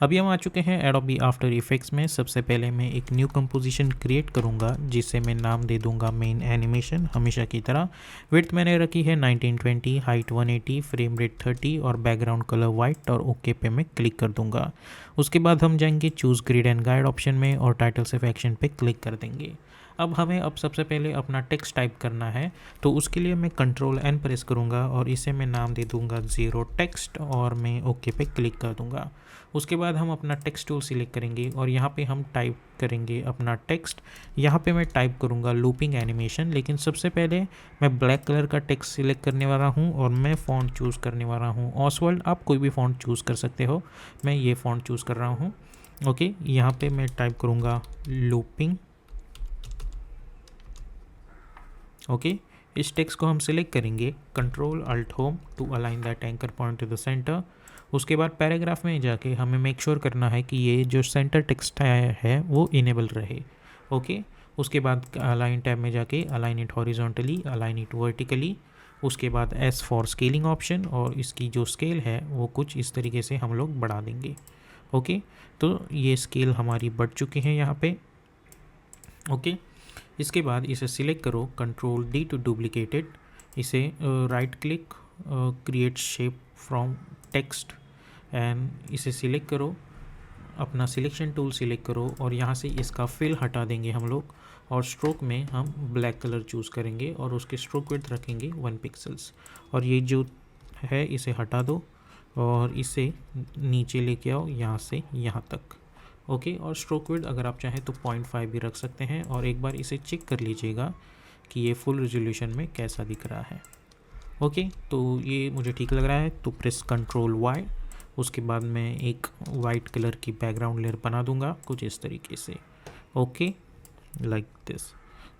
अभी हम आ चुके हैं एडोबी आफ्टर इफेक्ट्स में। सबसे पहले मैं एक न्यू कंपोजिशन क्रिएट करूंगा जिसे मैं नाम दे दूंगा मेन एनिमेशन, हमेशा की तरह। विड्थ मैंने रखी है 1920, हाइट 180, फ्रेम रेट 30 और बैकग्राउंड कलर वाइट, और ओके पे मैं क्लिक कर दूंगा। उसके बाद हम जाएंगे choose grid and guide option में और टाइटल सिर्फ एक्शन पे क्लिक कर देंगे। अब हमें सबसे पहले अपना टेक्स्ट टाइप करना है, तो उसके लिए मैं कंट्रोल एन प्रेस करूँगा और इसे मैं नाम दे दूँगा ज़ीरो टेक्स्ट और मैं ओके पे क्लिक कर दूँगा। उसके बाद हम अपना टेक्स्ट टूल सिलेक्ट करेंगे और यहाँ पे हम टाइप करेंगे अपना टेक्स्ट। यहाँ पे मैं टाइप करूँगा लूपिंग एनिमेशन, लेकिन सबसे पहले मैं ब्लैक कलर का टेक्स्ट सिलेक्ट करने वाला हूँ और मैं फ़ॉन्ट चूज़ करने वाला हूँ ऑसवर्ल्ड। आप कोई भी फ़ॉन्ट चूज़ कर सकते हो, मैं ये फ़ॉन्ट चूज़ कर रहा हूँ। ओके, यहाँ पे मैं टाइप करूँगा लूपिंग। ओके, इस टेक्स्ट को हम सिलेक्ट करेंगे, control alt home to align that anchor point to the centre. उसके बाद पैराग्राफ में जाके हमें मेक श्योर करना है कि ये जो सेंटर टेक्स्ट है वो इनेबल रहे। ओके, उसके बाद अलाइन टैब में जाके align it horizontally, align it vertically. उसके बाद एस फॉर स्केलिंग ऑप्शन, और इसकी जो स्केल है वो कुछ इस तरीके से हम लोग बढ़ा देंगे। ओके, तो ये स्केल हमारी बढ़ चुकी है यहाँ पे। ओके, इसके बाद इसे सिलेक्ट करो, control D to duplicate it. इसे right click, create shape from text and इसे सिलेक्ट करो, अपना सिलेक्शन टूल सिलेक्ट करो और यहाँ से इसका फिल हटा देंगे हम लोग। और स्ट्रोक में हम ब्लैक कलर चूज़ करेंगे और उसके स्ट्रोक विड्थ रखेंगे 1 पिक्सल्स। और ये जो है इसे हटा दो और इसे नीचे लेके आओ यहाँ से यहाँ तक। ओके, और स्ट्रोक विड्थ अगर आप चाहें तो 0.5 भी रख सकते हैं। और एक बार इसे चेक कर लीजिएगा कि ये फुल रेजोल्यूशन में कैसा दिख रहा है। ओके, तो ये मुझे ठीक लग रहा है, तो प्रेस कंट्रोल वाई। उसके बाद मैं एक वाइट कलर की बैकग्राउंड लेयर बना दूंगा कुछ इस तरीके से। Okay, like this.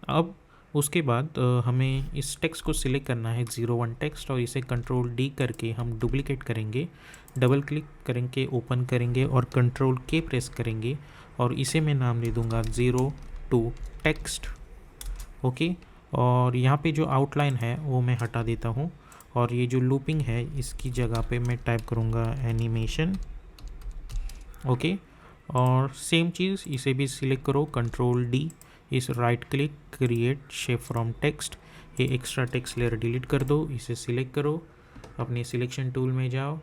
अब उसके बाद हमें इस टेक्स्ट को सिलेक्ट करना है 01 टेक्स्ट, और इसे कंट्रोल डी करके हम डुप्लीकेट करेंगे, डबल क्लिक करेंगे, ओपन करेंगे और कंट्रोल के प्रेस करेंगे और इसे मैं नाम दे दूंगा 02 टेक्स्ट। ओके, और यहाँ पे जो आउटलाइन है वो मैं हटा देता हूँ और ये जो लूपिंग है इसकी जगह पे मैं टाइप करूँगा एनिमेशन। ओके, और सेम चीज़ इसे भी सिलेक्ट करो, कंट्रोल डी, इस right click, create shape from text, ये एक्स्ट्रा टेक्स्ट लेयर डिलीट कर दो, इसे सिलेक्ट करो, अपने सिलेक्शन टूल में जाओ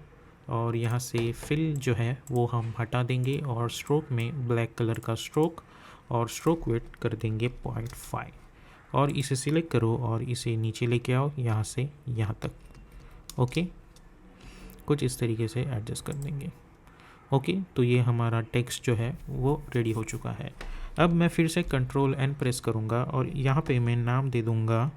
और यहाँ से फिल जो है वो हम हटा देंगे और स्ट्रोक में ब्लैक कलर का स्ट्रोक और स्ट्रोक विड्थ कर देंगे 0.5 और इसे सिलेक्ट करो और इसे नीचे लेके आओ यहाँ से यहाँ तक। ओके, कुछ इस तरीके से एडजस्ट कर देंगे। ओके, तो ये हमारा टेक्स्ट जो है वो रेडी हो चुका है। अब मैं फिर से कंट्रोल एन प्रेस करूँगा और यहाँ पे मैं नाम दे दूँगा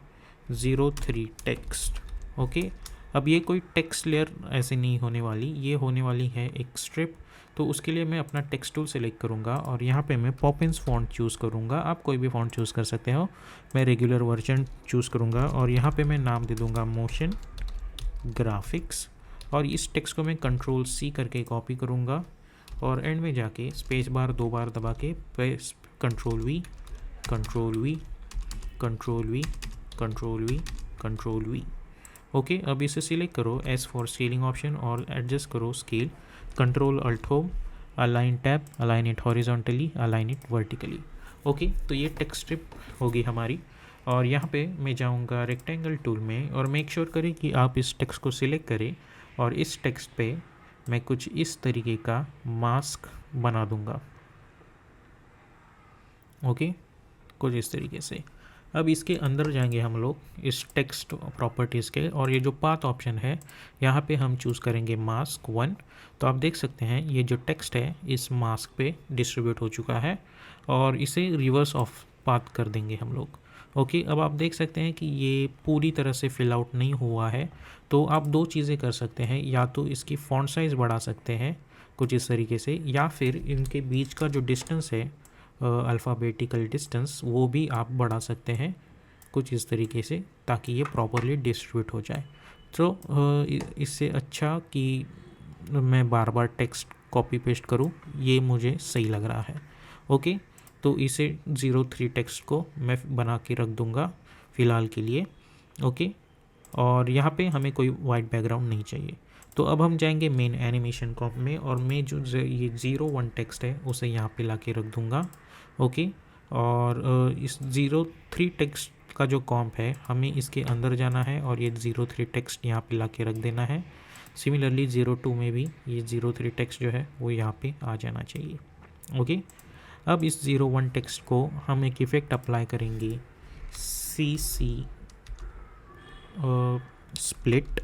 03 टेक्स्ट। ओके, अब ये कोई टेक्स्ट लेयर ऐसे नहीं होने वाली, ये होने वाली है एक स्ट्रिप। तो उसके लिए मैं अपना टेक्स्ट टूल सेलेक्ट करूँगा और यहाँ पे मैं पॉपिंस फ़ॉन्ट चूज़ करूँगा। आप कोई भी फ़ॉन्ट चूज़ कर सकते हो, मैं रेगुलर वर्जन चूज़ करूँगा और यहाँ पे मैं नाम दे दूँगा मोशन ग्राफिक्स। और इस टेक्स्ट को मैं कंट्रोल सी करके कॉपी करूँगा और एंड में जाके स्पेस बार 2 बार दबा के press control V, control V, control V, control V, control V. Okay, अब इसे सिलेक्ट करो, एस फॉर स्केलिंग ऑप्शन और एडजस्ट करो scale, control alt home, align tab, align it horizontally, align it vertically. Okay, तो ये text strip होगी हमारी। और यहाँ पे मैं जाऊँगा रेक्टेंगल टूल में और मेक श्योर करें कि आप इस टेक्स्ट को सिलेक्ट करें और इस टेक्स्ट पे मैं कुछ इस तरीके का मास्क बना दूँगा। ओके, कुछ इस तरीके से। अब इसके अंदर जाएंगे हम लोग इस टेक्स्ट प्रॉपर्टीज़ के और ये जो पाथ ऑप्शन है यहाँ पे हम चूज़ करेंगे मास्क 1। तो आप देख सकते हैं ये जो टेक्स्ट है इस मास्क पे डिस्ट्रीब्यूट हो चुका है और इसे रिवर्स ऑफ पाथ कर देंगे हम लोग। ओके, अब आप देख सकते हैं कि ये पूरी तरह से फिल आउट नहीं हुआ है, तो आप दो चीज़ें कर सकते हैं, या तो इसकी फॉन्ट साइज़ बढ़ा सकते हैं कुछ इस तरीके से, या फिर इनके बीच का जो डिस्टेंस है अल्फ़ाबेटिकल डिस्टेंस वो भी आप बढ़ा सकते हैं कुछ इस तरीके से, ताकि ये प्रॉपरली डिस्ट्रीब्यूट हो जाए। तो इससे अच्छा कि मैं बार बार टेक्स्ट कॉपी पेस्ट करूँ, ये मुझे सही लग रहा है। ओके, तो इसे 03 टेक्स्ट को मैं बना के रख दूँगा फ़िलहाल के लिए। ओके, और यहाँ पे हमें कोई वाइट बैकग्राउंड नहीं चाहिए। तो अब हम जाएंगे मेन एनिमेशन कॉम्प में और मैं जो ये 01 टेक्स्ट है उसे यहाँ पे ला के रख दूँगा। ओके, और इस 03 टेक्स्ट का जो कॉम्प है हमें इसके अंदर जाना है और ये 03 टेक्स्ट यहाँ पे ला के रख देना है। सिमिलरली 02 में भी ये 03 टेक्स्ट जो है वो यहाँ पे आ जाना चाहिए। ओके, अब इस 01 टेक्स्ट को हम एक इफ़ेक्ट अप्लाई करेंगे, CC स्प्लिट,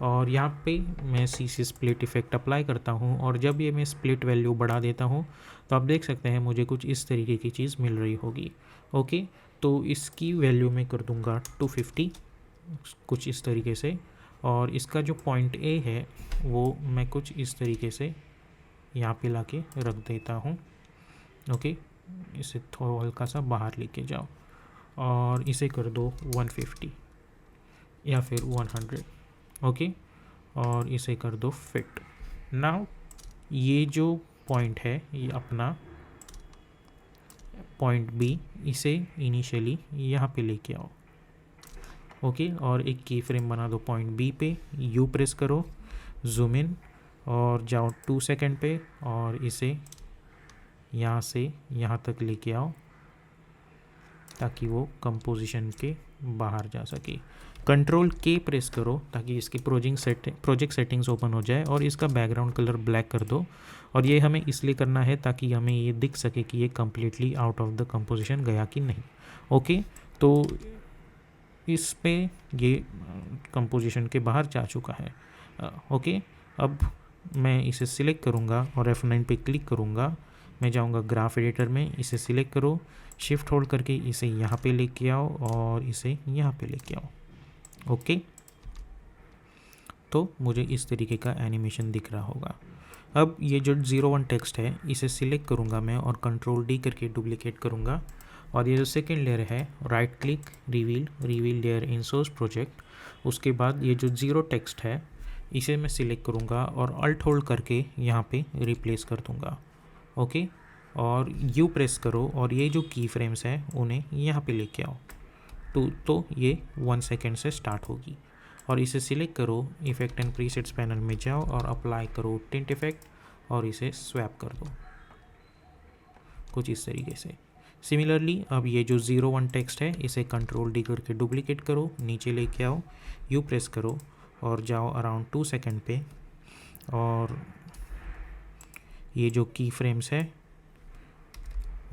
और यहाँ पे मैं CC स्प्लिट इफ़ेक्ट अप्लाई करता हूँ और जब ये मैं स्प्लिट वैल्यू बढ़ा देता हूँ तो आप देख सकते हैं मुझे कुछ इस तरीके की चीज़ मिल रही होगी। ओके, तो इसकी वैल्यू मैं कर दूँगा 250 कुछ इस तरीके से, और इसका जो पॉइंट A है वो मैं कुछ इस तरीके से यहाँ पे लाके रख देता हूँ। ओके, इसे थोड़ा हल्का सा बाहर लेके जाओ और इसे कर दो 150 या फिर 100। ओके, और इसे कर दो फिट। नाउ ये जो पॉइंट है ये अपना पॉइंट B, इसे इनिशियली यहाँ पे लेके आओ। ओके, और एक की फ्रेम बना दो पॉइंट B पे, U प्रेस करो, जूम इन और जाओ 2 सेकंड पे और इसे यहाँ से यहाँ तक लेके आओ ताकि वो कंपोजिशन के बाहर जा सके। कंट्रोल K प्रेस करो ताकि इसकी प्रोजेक्ट सेटिंग्स ओपन हो जाए और इसका बैकग्राउंड कलर ब्लैक कर दो। और ये हमें इसलिए करना है ताकि हमें ये दिख सके कि ये completely out of the composition गया कि नहीं। ओके, तो इस पे ये कंपोजिशन के बाहर जा चुका है। ओके, अब मैं इसे सिलेक्ट करूँगा और F9 पे क्लिक करूँगा। मैं जाऊँगा ग्राफ एडिटर में, इसे सिलेक्ट करो, शिफ्ट होल्ड करके इसे यहाँ पे लेके आओ और इसे यहाँ पे लेके आओ। ओके, तो मुझे इस तरीके का एनिमेशन दिख रहा होगा। अब ये जो 01 टेक्स्ट है इसे सिलेक्ट करूँगा मैं और कंट्रोल D करके डुप्लीकेट करूँगा और ये जो सेकेंड लेयर है right click reveal layer in source project, उसके बाद ये जो 0 टेक्स्ट है इसे मैं सिलेक्ट करूँगा और अल्ट होल्ड करके यहाँ पे रिप्लेस कर दूँगा। ओके, और U प्रेस करो और ये जो की फ्रेम्स हैं उन्हें यहाँ पे लेके आओ तो ये 1 सेकेंड से स्टार्ट होगी। और इसे सिलेक्ट करो, इफेक्ट एंड प्रीसेट्स पैनल में जाओ और अप्लाई करो टिंट इफेक्ट और इसे स्वैप कर दो कुछ इस तरीके से। सिमिलरली अब ये जो 01 टेक्स्ट है इसे कंट्रोल D करके डुप्लीकेट करो, नीचे लेके आओ, U प्रेस करो और जाओ अराउंड 2 सेकेंड पे और ये जो की फ्रेम्स है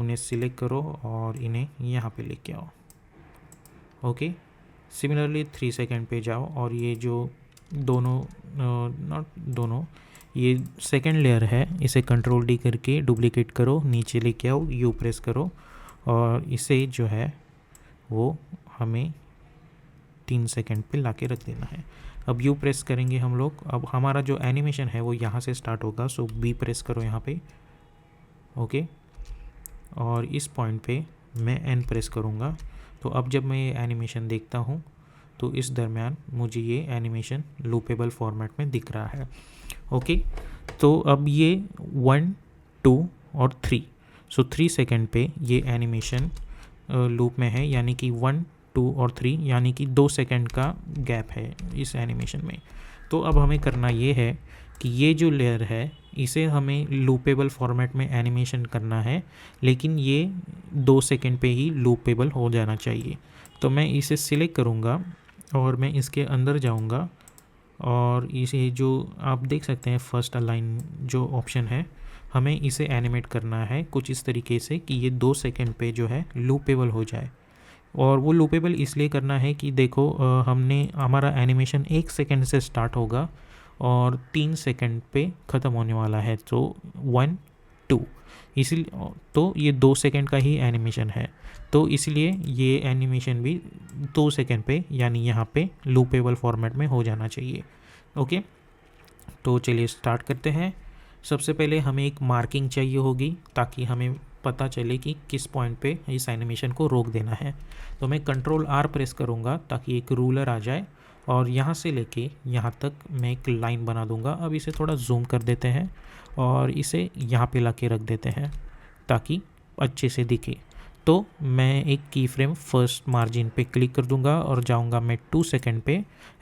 उन्हें सिलेक्ट करो और इन्हें यहाँ पे लेके आओ। ओके, सिमिलरली 3 सेकेंड पे जाओ और ये जो ये सेकेंड लेयर है इसे कंट्रोल D करके डुप्लीकेट करो, नीचे लेके आओ, U प्रेस करो और इसे जो है वो हमें 3 सेकेंड पे लाके रख देना है। अब U प्रेस करेंगे हम लोग, अब हमारा जो एनिमेशन है वो यहाँ से स्टार्ट होगा, सो B प्रेस करो यहाँ पे। ओके, और इस पॉइंट पे मैं N प्रेस करूँगा। तो अब जब मैं ये एनिमेशन देखता हूँ तो इस दरमियान मुझे ये एनिमेशन लूपेबल फॉर्मेट में दिख रहा है। ओके, तो अब ये 1, 2 और 3, सो 3 सेकेंड पे ये एनिमेशन लूप में है, यानी कि 1, 2 और 3 यानी कि 2 सेकेंड का गैप है इस एनिमेशन में। तो अब हमें करना ये है कि ये जो लेयर है इसे हमें लूपेबल फॉर्मेट में एनिमेशन करना है, लेकिन ये 2 सेकेंड पे ही लूपेबल हो जाना चाहिए। तो मैं इसे सिलेक्ट करूँगा और मैं इसके अंदर जाऊँगा और इसे जो आप देख सकते हैं फर्स्ट अलाइन जो ऑप्शन है हमें इसे एनिमेट करना है कुछ इस तरीके से कि ये 2 सेकेंड पे जो है लूपेबल हो जाए। और वो लूपेबल इसलिए करना है कि देखो हमारा एनिमेशन 1 सेकेंड से स्टार्ट होगा और 3 सेकेंड पे ख़त्म होने वाला है, तो 1, 2, इसलिए तो ये 2 सेकेंड का ही एनिमेशन है, तो इसलिए ये एनिमेशन भी 2 सेकेंड पे यानी यहाँ पे लूपेबल फॉर्मेट में हो जाना चाहिए। ओके, तो चलिए स्टार्ट करते हैं। सबसे पहले हमें एक मार्किंग चाहिए होगी ताकि हमें पता चले कि किस पॉइंट पे इस एनिमेशन को रोक देना है। तो मैं कंट्रोल R प्रेस करूँगा ताकि एक रूलर आ जाए और यहाँ से लेके यहाँ तक मैं एक लाइन बना दूँगा। अब इसे थोड़ा जूम कर देते हैं और इसे यहाँ पे ला के रख देते हैं ताकि अच्छे से दिखे। तो मैं एक की फ्रेम फर्स्ट मार्जिन पे क्लिक कर दूंगा और जाऊंगा मैं 2 सेकंड पे।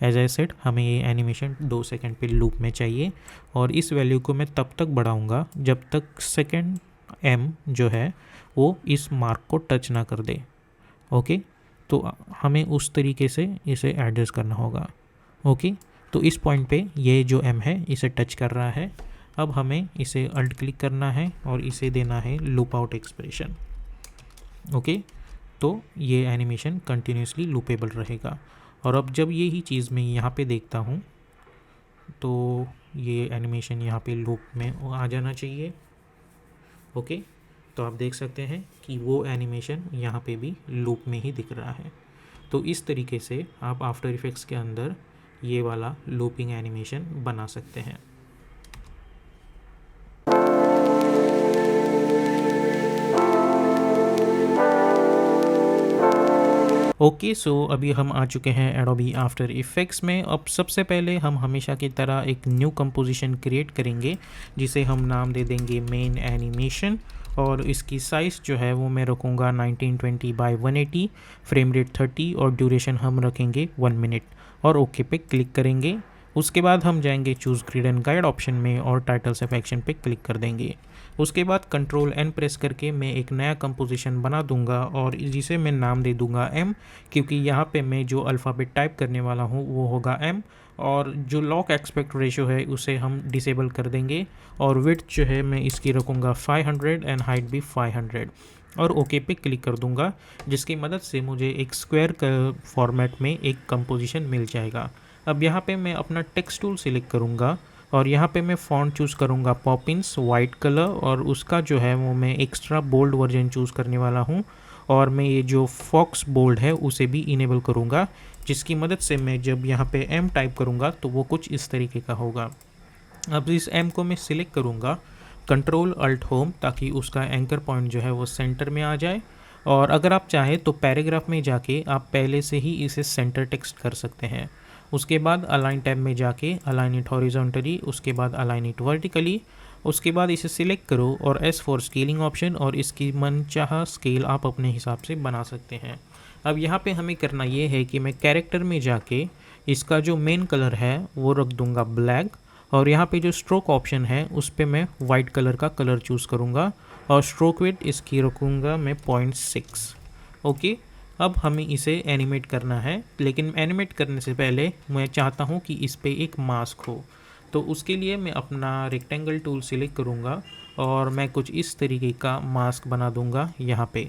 एज आई सेड हमें ये एनिमेशन 2 सेकंड पे लूप में चाहिए और इस वैल्यू को मैं तब तक बढ़ाऊंगा जब तक सेकंड एम जो है वो इस मार्क को टच ना कर दे। ओके, तो हमें उस तरीके से इसे एडजस्ट करना होगा। ओके, तो इस पॉइंट पे ये जो एम है इसे टच कर रहा है। अब हमें इसे अल्ट क्लिक करना है और इसे देना है लूप आउट एक्सप्रेशन। ओके, तो ये एनिमेशन कंटिन्यूसली लूपेबल रहेगा। और अब जब ये ही चीज़ मैं यहाँ पे देखता हूँ तो ये एनिमेशन यहाँ पे लूप में आ जाना चाहिए। ओके, तो आप देख सकते हैं कि वो एनिमेशन यहाँ पे भी लूप में ही दिख रहा है। तो इस तरीके से आप आफ्टर इफेक्ट्स के अंदर ये वाला लूपिंग एनिमेशन बना सकते हैं। ओके, सो अभी हम आ चुके हैं एडोबी आफ्टर इफ़ेक्ट्स में। अब सबसे पहले हम हमेशा की तरह एक न्यू कंपोजिशन क्रिएट करेंगे जिसे हम नाम दे देंगे मेन एनिमेशन और इसकी साइज़ जो है वो मैं रखूँगा 1920 बाई 180, फ्रेम रेट 30 और ड्यूरेशन हम रखेंगे 1 मिनट और ओके पे क्लिक करेंगे। उसके बाद हम जाएंगे choose grid and guide option में और टाइटल सेलेक्शन पे क्लिक कर देंगे। उसके बाद कंट्रोल एन प्रेस करके मैं एक नया कंपोजिशन बना दूंगा और जिसे मैं नाम दे दूंगा एम, क्योंकि यहाँ पे मैं जो अल्फ़ाबेट टाइप करने वाला हूँ वो होगा एम और जो लॉक एस्पेक्ट रेशो है उसे हम डिसेबल कर देंगे और विड्थ जो है मैं इसकी रखूँगा 500 एंड हाइट भी 500 और ओके पे क्लिक कर दूंगा, जिसकी मदद से मुझे एक स्क्वायर फॉर्मेट में एक कंपोजिशन मिल जाएगा। अब यहाँ पे मैं अपना टेक्स्ट टूल सिलेक्ट करूँगा और यहाँ पे मैं फ़ॉन्ट चूज़ करूँगा पॉपिंस वाइट कलर और उसका जो है वो मैं एक्स्ट्रा बोल्ड वर्जन चूज़ करने वाला हूँ और मैं ये जो फॉक्स बोल्ड है उसे भी इनेबल करूँगा, जिसकी मदद से मैं जब यहाँ पे एम टाइप करूँगा तो वो कुछ इस तरीके का होगा। अब इस एम को मैं सिलेक्ट करूँगा कंट्रोल अल्ट होम ताकि उसका एंकर पॉइंट जो है वो सेंटर में आ जाए और अगर आप चाहें तो पैराग्राफ में जाके आप पहले से ही इसे सेंटर टेक्स्ट कर सकते हैं। उसके बाद अलाइन टैब में जाके अलाइन इट हॉरिजॉन्टली, उसके बाद अलाइन इट वर्टिकली, उसके बाद इसे सिलेक्ट करो और एस फॉर स्केलिंग ऑप्शन और इसकी मनचाहा स्केल आप अपने हिसाब से बना सकते हैं। अब यहाँ पे हमें करना ये है कि मैं कैरेक्टर में जाके इसका जो मेन कलर है वो रख दूँगा ब्लैक और यहाँ पे जो स्ट्रोक ऑप्शन है उस पर मैं वाइट कलर का कलर चूज़ करूँगा और स्ट्रोक विड्थ इसकी रखूँगा मैं 0.6। ओके, अब हमें इसे एनिमेट करना है, लेकिन एनिमेट करने से पहले मैं चाहता हूँ कि इस पे एक मास्क हो। तो उसके लिए मैं अपना रेक्टेंगल टूल सिलेक्ट करूँगा और मैं कुछ इस तरीके का मास्क बना दूँगा यहाँ पे।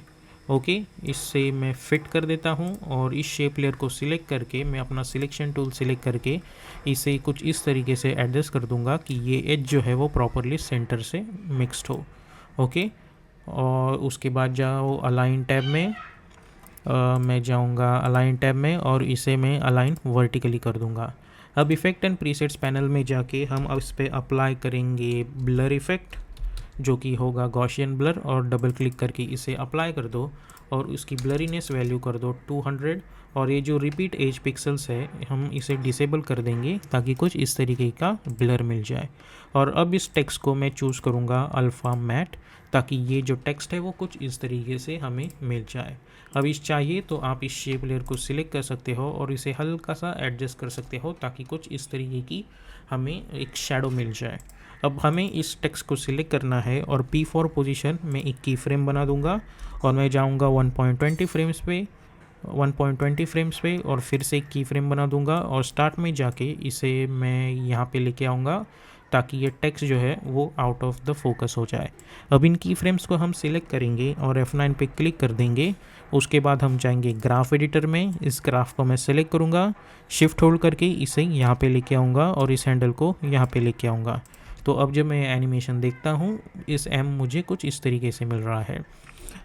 ओके, इससे मैं फिट कर देता हूँ और इस शेप लेयर को सिलेक्ट करके मैं अपना सिलेक्शन टूल सिलेक्ट करके इसे कुछ इस तरीके से एडजस्ट कर दूँगा कि ये एज जो है वो प्रॉपरली सेंटर से मिक्सड हो। ओके, और उसके बाद जाओ अलाइन टैब में, मैं जाऊंगा अलाइन टैब में और इसे मैं अलाइन वर्टिकली कर दूंगा। अब इफ़ेक्ट एंड प्रीसेट्स पैनल में जाके हम अब इस पर अप्लाई करेंगे ब्लर इफ़ेक्ट जो कि होगा गॉसियन ब्लर और डबल क्लिक करके इसे अप्लाई कर दो और उसकी ब्लरीनेस वैल्यू कर दो 200 और ये जो रिपीट एज पिक्सल्स है हम इसे डिसेबल कर देंगे ताकि कुछ इस तरीके का ब्लर मिल जाए। और अब इस टेक्स्ट को मैं चूज़ करूँगा अल्फ़ा मैट ताकि ये जो टेक्स्ट है वो कुछ इस तरीके से हमें मिल जाए। अब इस चाहिए तो आप इस शेप लेयर को सिलेक्ट कर सकते हो और इसे हल्का सा एडजस्ट कर सकते हो ताकि कुछ इस तरीके की हमें एक शैडो मिल जाए। अब हमें इस टेक्स्ट को सिलेक्ट करना है और P4 पोजीशन में एक की फ्रेम बना दूंगा और मैं जाऊंगा 1.20 फ्रेम्स पे और फिर से एक की फ्रेम बना दूंगा और स्टार्ट में जाके इसे मैं यहाँ पे लेके आऊँगा ताकि ये टेक्स्ट जो है वो आउट ऑफ द फोकस हो जाए। अब इन की फ्रेम्स को हम सिलेक्ट करेंगे और F9 पे क्लिक कर देंगे। उसके बाद हम जाएंगे ग्राफ एडिटर में, इस ग्राफ को मैं सिलेक्ट करूँगा, शिफ्ट होल्ड करके इसे यहाँ पे लेके आऊँगा और इस हैंडल को यहाँ पे लेके आऊँगा। तो अब जब मैं एनिमेशन देखता हूँ इस एम मुझे कुछ इस तरीके से मिल रहा है।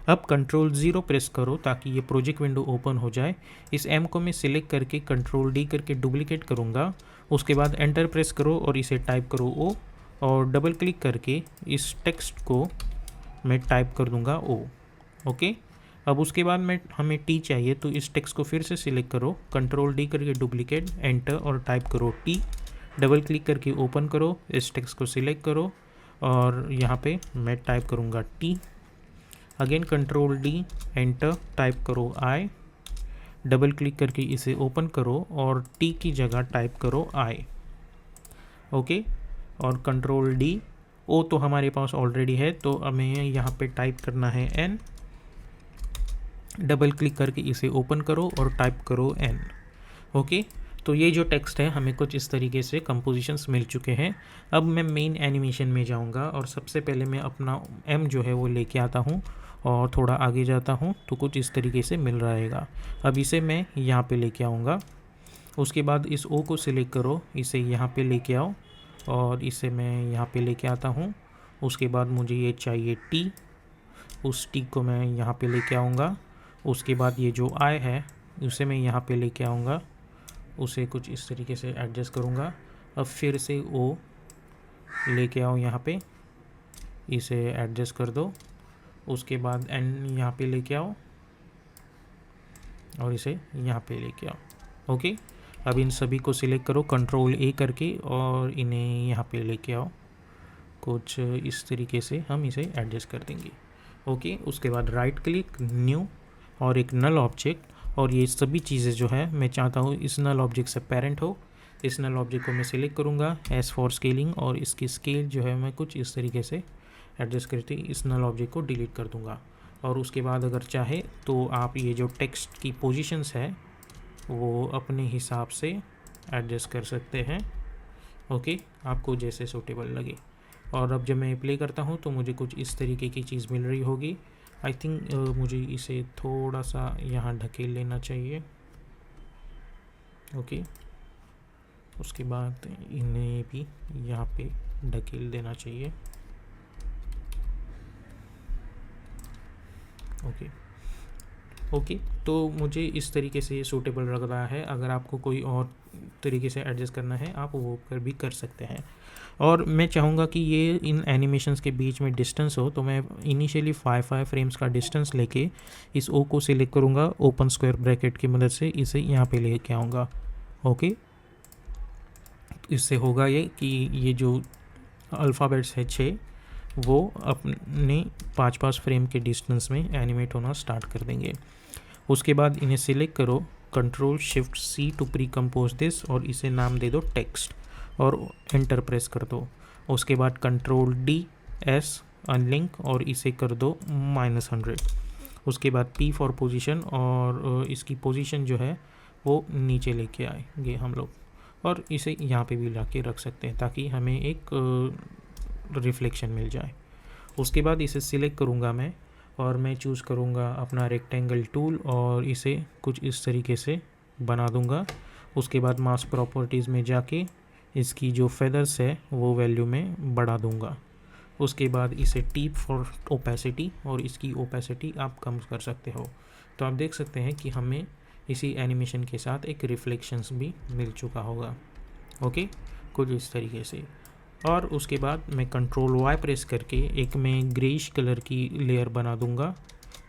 अब कंट्रोल 0 प्रेस करो ताकि ये प्रोजेक्ट विंडो ओपन हो जाए। इस एम को मैं सिलेक्ट करके कंट्रोल D करके डुप्लीकेट करूँगा। उसके बाद एंटर प्रेस करो और इसे टाइप करो O और डबल क्लिक करके इस टेक्स्ट को मैं टाइप कर दूँगा O। ओके, अब उसके बाद हमें T चाहिए तो इस टेक्स्ट को फिर से सिलेक्ट करो, कंट्रोल D करके डुप्लीकेट, एंटर और टाइप करो T, डबल क्लिक करके ओपन करो, इस टेक्स्ट को सिलेक्ट करो और यहाँ पे मैं टाइप करूँगा T। Again control D, enter, type करो आई, डबल क्लिक करके इसे ओपन करो और टी की जगह टाइप करो आई। ओके, और कंट्रोल डी, ओ तो हमारे पास ऑलरेडी है तो हमें यहाँ पे टाइप करना है एन, डबल क्लिक करके इसे ओपन करो और टाइप करो एन। ओके, तो ये जो टेक्स्ट है हमें कुछ इस तरीके से कंपोजिशंस मिल चुके हैं। अब मैं मेन एनिमेशन में जाऊंगा और सबसे पहले मैं अपना एम जो है वो लेके आता हूँ और थोड़ा आगे जाता हूँ तो कुछ इस तरीके से मिल रहेगा। अब इसे मैं यहाँ पे लेके आऊँगा। उसके बाद इस ओ को सिलेक्ट करो, इसे यहाँ पे लेके आओ और इसे मैं यहाँ पे लेके आता हूँ। उसके बाद मुझे ये चाहिए टी, उस टी को मैं यहाँ पे लेके आऊँगा। उसके बाद ये जो आई है उसे मैं यहाँ पे लेके आऊँगा, उसे कुछ इस तरीके से एडजस्ट करूँगा। अब फिर से ओ लेके आओ यहाँ पे, इसे एडजस्ट कर दो। उसके बाद एन यहाँ पे लेके आओ और इसे यहाँ पे लेके आओ। ओके, अब इन सभी को सिलेक्ट करो कंट्रोल ए करके और इन्हें यहाँ पे लेके आओ। कुछ इस तरीके से हम इसे एडजस्ट कर देंगे। ओके, उसके बाद राइट क्लिक, न्यू और एक नल ऑब्जेक्ट, और ये सभी चीज़ें जो है मैं चाहता हूँ इस नल ऑब्जेक्ट से पेरेंट हो। इस नल ऑब्जेक्ट को मैं सिलेक्ट करूँगा, एस फॉर स्केलिंग, और इसकी स्केल जो है मैं कुछ इस तरीके से एडजस्ट करके इस नल ऑब्जेक्ट को डिलीट कर दूँगा। और उसके बाद अगर चाहे तो आप ये जो टेक्स्ट की पोजीशंस है वो अपने हिसाब से एडजस्ट कर सकते हैं। ओके, आपको जैसे सूटेबल लगे। और अब जब मैं प्ले करता हूँ तो मुझे कुछ इस तरीके की चीज़ मिल रही होगी। आई थिंक मुझे इसे थोड़ा सा यहाँ ढकेल लेना चाहिए। ओके, उसके बाद इन्हें भी यहाँ पे ढकेल देना चाहिए। ओके, तो मुझे इस तरीके से सूटेबल लग रहा है। अगर आपको कोई और तरीके से एडजस्ट करना है आप वो भी कर सकते हैं। और मैं चाहूँगा कि ये इन एनिमेशंस के बीच में डिस्टेंस हो, तो मैं इनिशियली 5 फ्रेम्स का डिस्टेंस लेके इस ओ को सिलेक्ट करूँगा, ओपन स्क्वायर ब्रैकेट की मदद से इसे यहाँ पे लेके आऊँगा। ओके, इससे होगा ये कि ये जो अल्फ़ाबेट्स है 6 वो अपने 5 फ्रेम के डिस्टेंस में एनिमेट होना स्टार्ट कर देंगे। उसके बाद इन्हें सिलेक्ट करो, control shift C to precompose this, और इसे नाम दे दो टेक्स्ट और एंटर प्रेस कर दो। उसके बाद कंट्रोल डी एस अनलिंक और इसे कर दो -100। उसके बाद पी फॉर पोजीशन, और इसकी पोजीशन जो है वो नीचे लेके आएंगे हम लोग, और इसे यहाँ पे भी ला के रख सकते हैं ताकि हमें एक रिफ्लेक्शन मिल जाए। उसके बाद इसे सिलेक्ट करूँगा मैं और मैं चूज़ करूँगा अपना रेक्टेंगल टूल और इसे कुछ इस तरीके से बना दूँगा। उसके बाद मास्क प्रॉपर्टीज़ में जाके इसकी जो फेदर्स है वो वैल्यू में बढ़ा दूँगा। उसके बाद इसे टीप फॉर ओपेसिटी, और इसकी ओपेसिटी आप कम कर सकते हो। तो आप देख सकते हैं कि हमें इसी एनिमेशन के साथ एक रिफ्लेक्शंस भी मिल चुका होगा। ओके, कुछ इस तरीके से। और उसके बाद मैं कंट्रोल वाई प्रेस करके एक मैं ग्रेइश कलर की लेयर बना दूंगा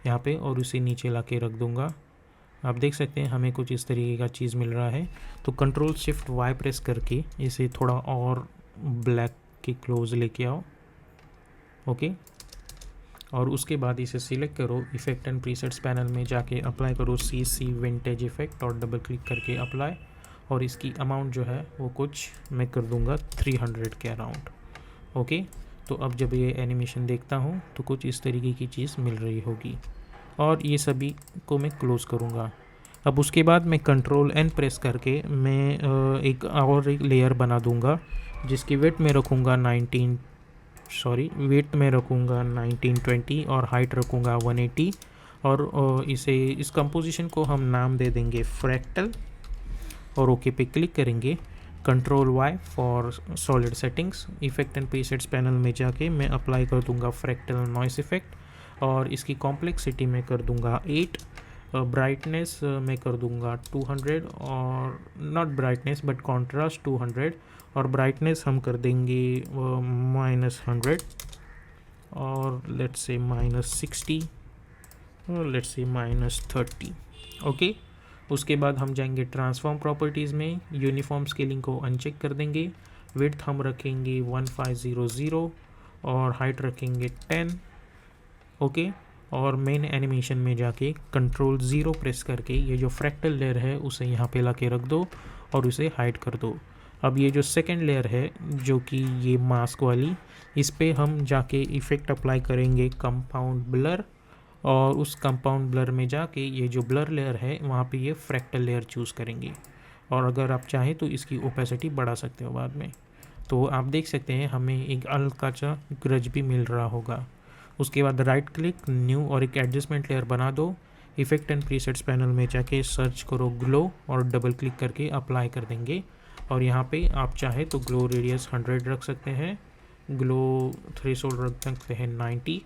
यहाँ पे और उसे नीचे ला के रख दूंगा। आप देख सकते हैं हमें कुछ इस तरीके का चीज़ मिल रहा है। तो कंट्रोल शिफ्ट वाई प्रेस करके इसे थोड़ा और ब्लैक के क्लोज लेके आओ। ओके, और उसके बाद इसे सिलेक्ट करो, इफेक्ट एंड प्रीसेट्स पैनल में जाके अप्लाई करो सी विंटेज इफेक्ट और डबल क्लिक करके अप्लाई, और इसकी अमाउंट जो है वो कुछ मैं कर दूंगा 300 के अराउंड। ओके, तो अब जब ये एनिमेशन देखता हूँ तो कुछ इस तरीके की चीज़ मिल रही होगी, और ये सभी को मैं क्लोज़ करूँगा। अब उसके बाद मैं कंट्रोल एन प्रेस करके मैं एक लेयर बना दूँगा जिसकी वेट में रखूँगा 1920 और हाइट रखूँगा 180, और इस कंपोजिशन को हम नाम दे देंगे फ्रैक्टल, और ओके पे क्लिक करेंगे। Control Y for solid settings, effect and presets panel में जाके मैं अप्लाई कर दूंगा फ्रैक्टल नॉइस इफेक्ट, और इसकी कॉम्प्लेक्सिटी में कर दूंगा 8, ब्राइटनेस मैं कर दूंगा 200, और नॉट ब्राइटनेस बट कॉन्ट्रास्ट 200, और ब्राइटनेस हम कर देंगे -100, और लेट्स से -60, और लेट्स से -30। ओके, उसके बाद हम जाएंगे ट्रांसफॉर्म प्रॉपर्टीज़ में, यूनिफॉर्म स्केलिंग को अनचेक कर देंगे, विड्थ हम रखेंगे 1500 और हाइट रखेंगे 10। ओके, और मेन एनिमेशन में जाके कंट्रोल 0 प्रेस करके ये जो फ्रैक्टल लेयर है उसे यहाँ पे ला के रख दो और उसे हाइड कर दो। अब ये जो सेकेंड लेयर है जो कि ये मास्क वाली, इस पे हम जाके इफ़ेक्ट अप्लाई करेंगे कंपाउंड ब्लर, और उस कंपाउंड ब्लर में जाके ये जो ब्लर लेयर है वहाँ पे ये फ्रैक्टल लेयर चूज़ करेंगे, और अगर आप चाहें तो इसकी ओपेसिटी बढ़ा सकते हो बाद में। तो आप देख सकते हैं हमें एक हल्का सा ग्रज भी मिल रहा होगा। उसके बाद राइट क्लिक न्यू और एक एडजस्टमेंट लेयर बना दो। इफेक्ट एंड प्रीसेट्स पैनल में जाके सर्च करो ग्लो और डबल क्लिक करके अप्लाई कर देंगे। और यहाँ पे आप चाहे तो ग्लो रेडियस 100 रख सकते हैं, ग्लो थ्रेशोल्ड रख सकते हैं 90,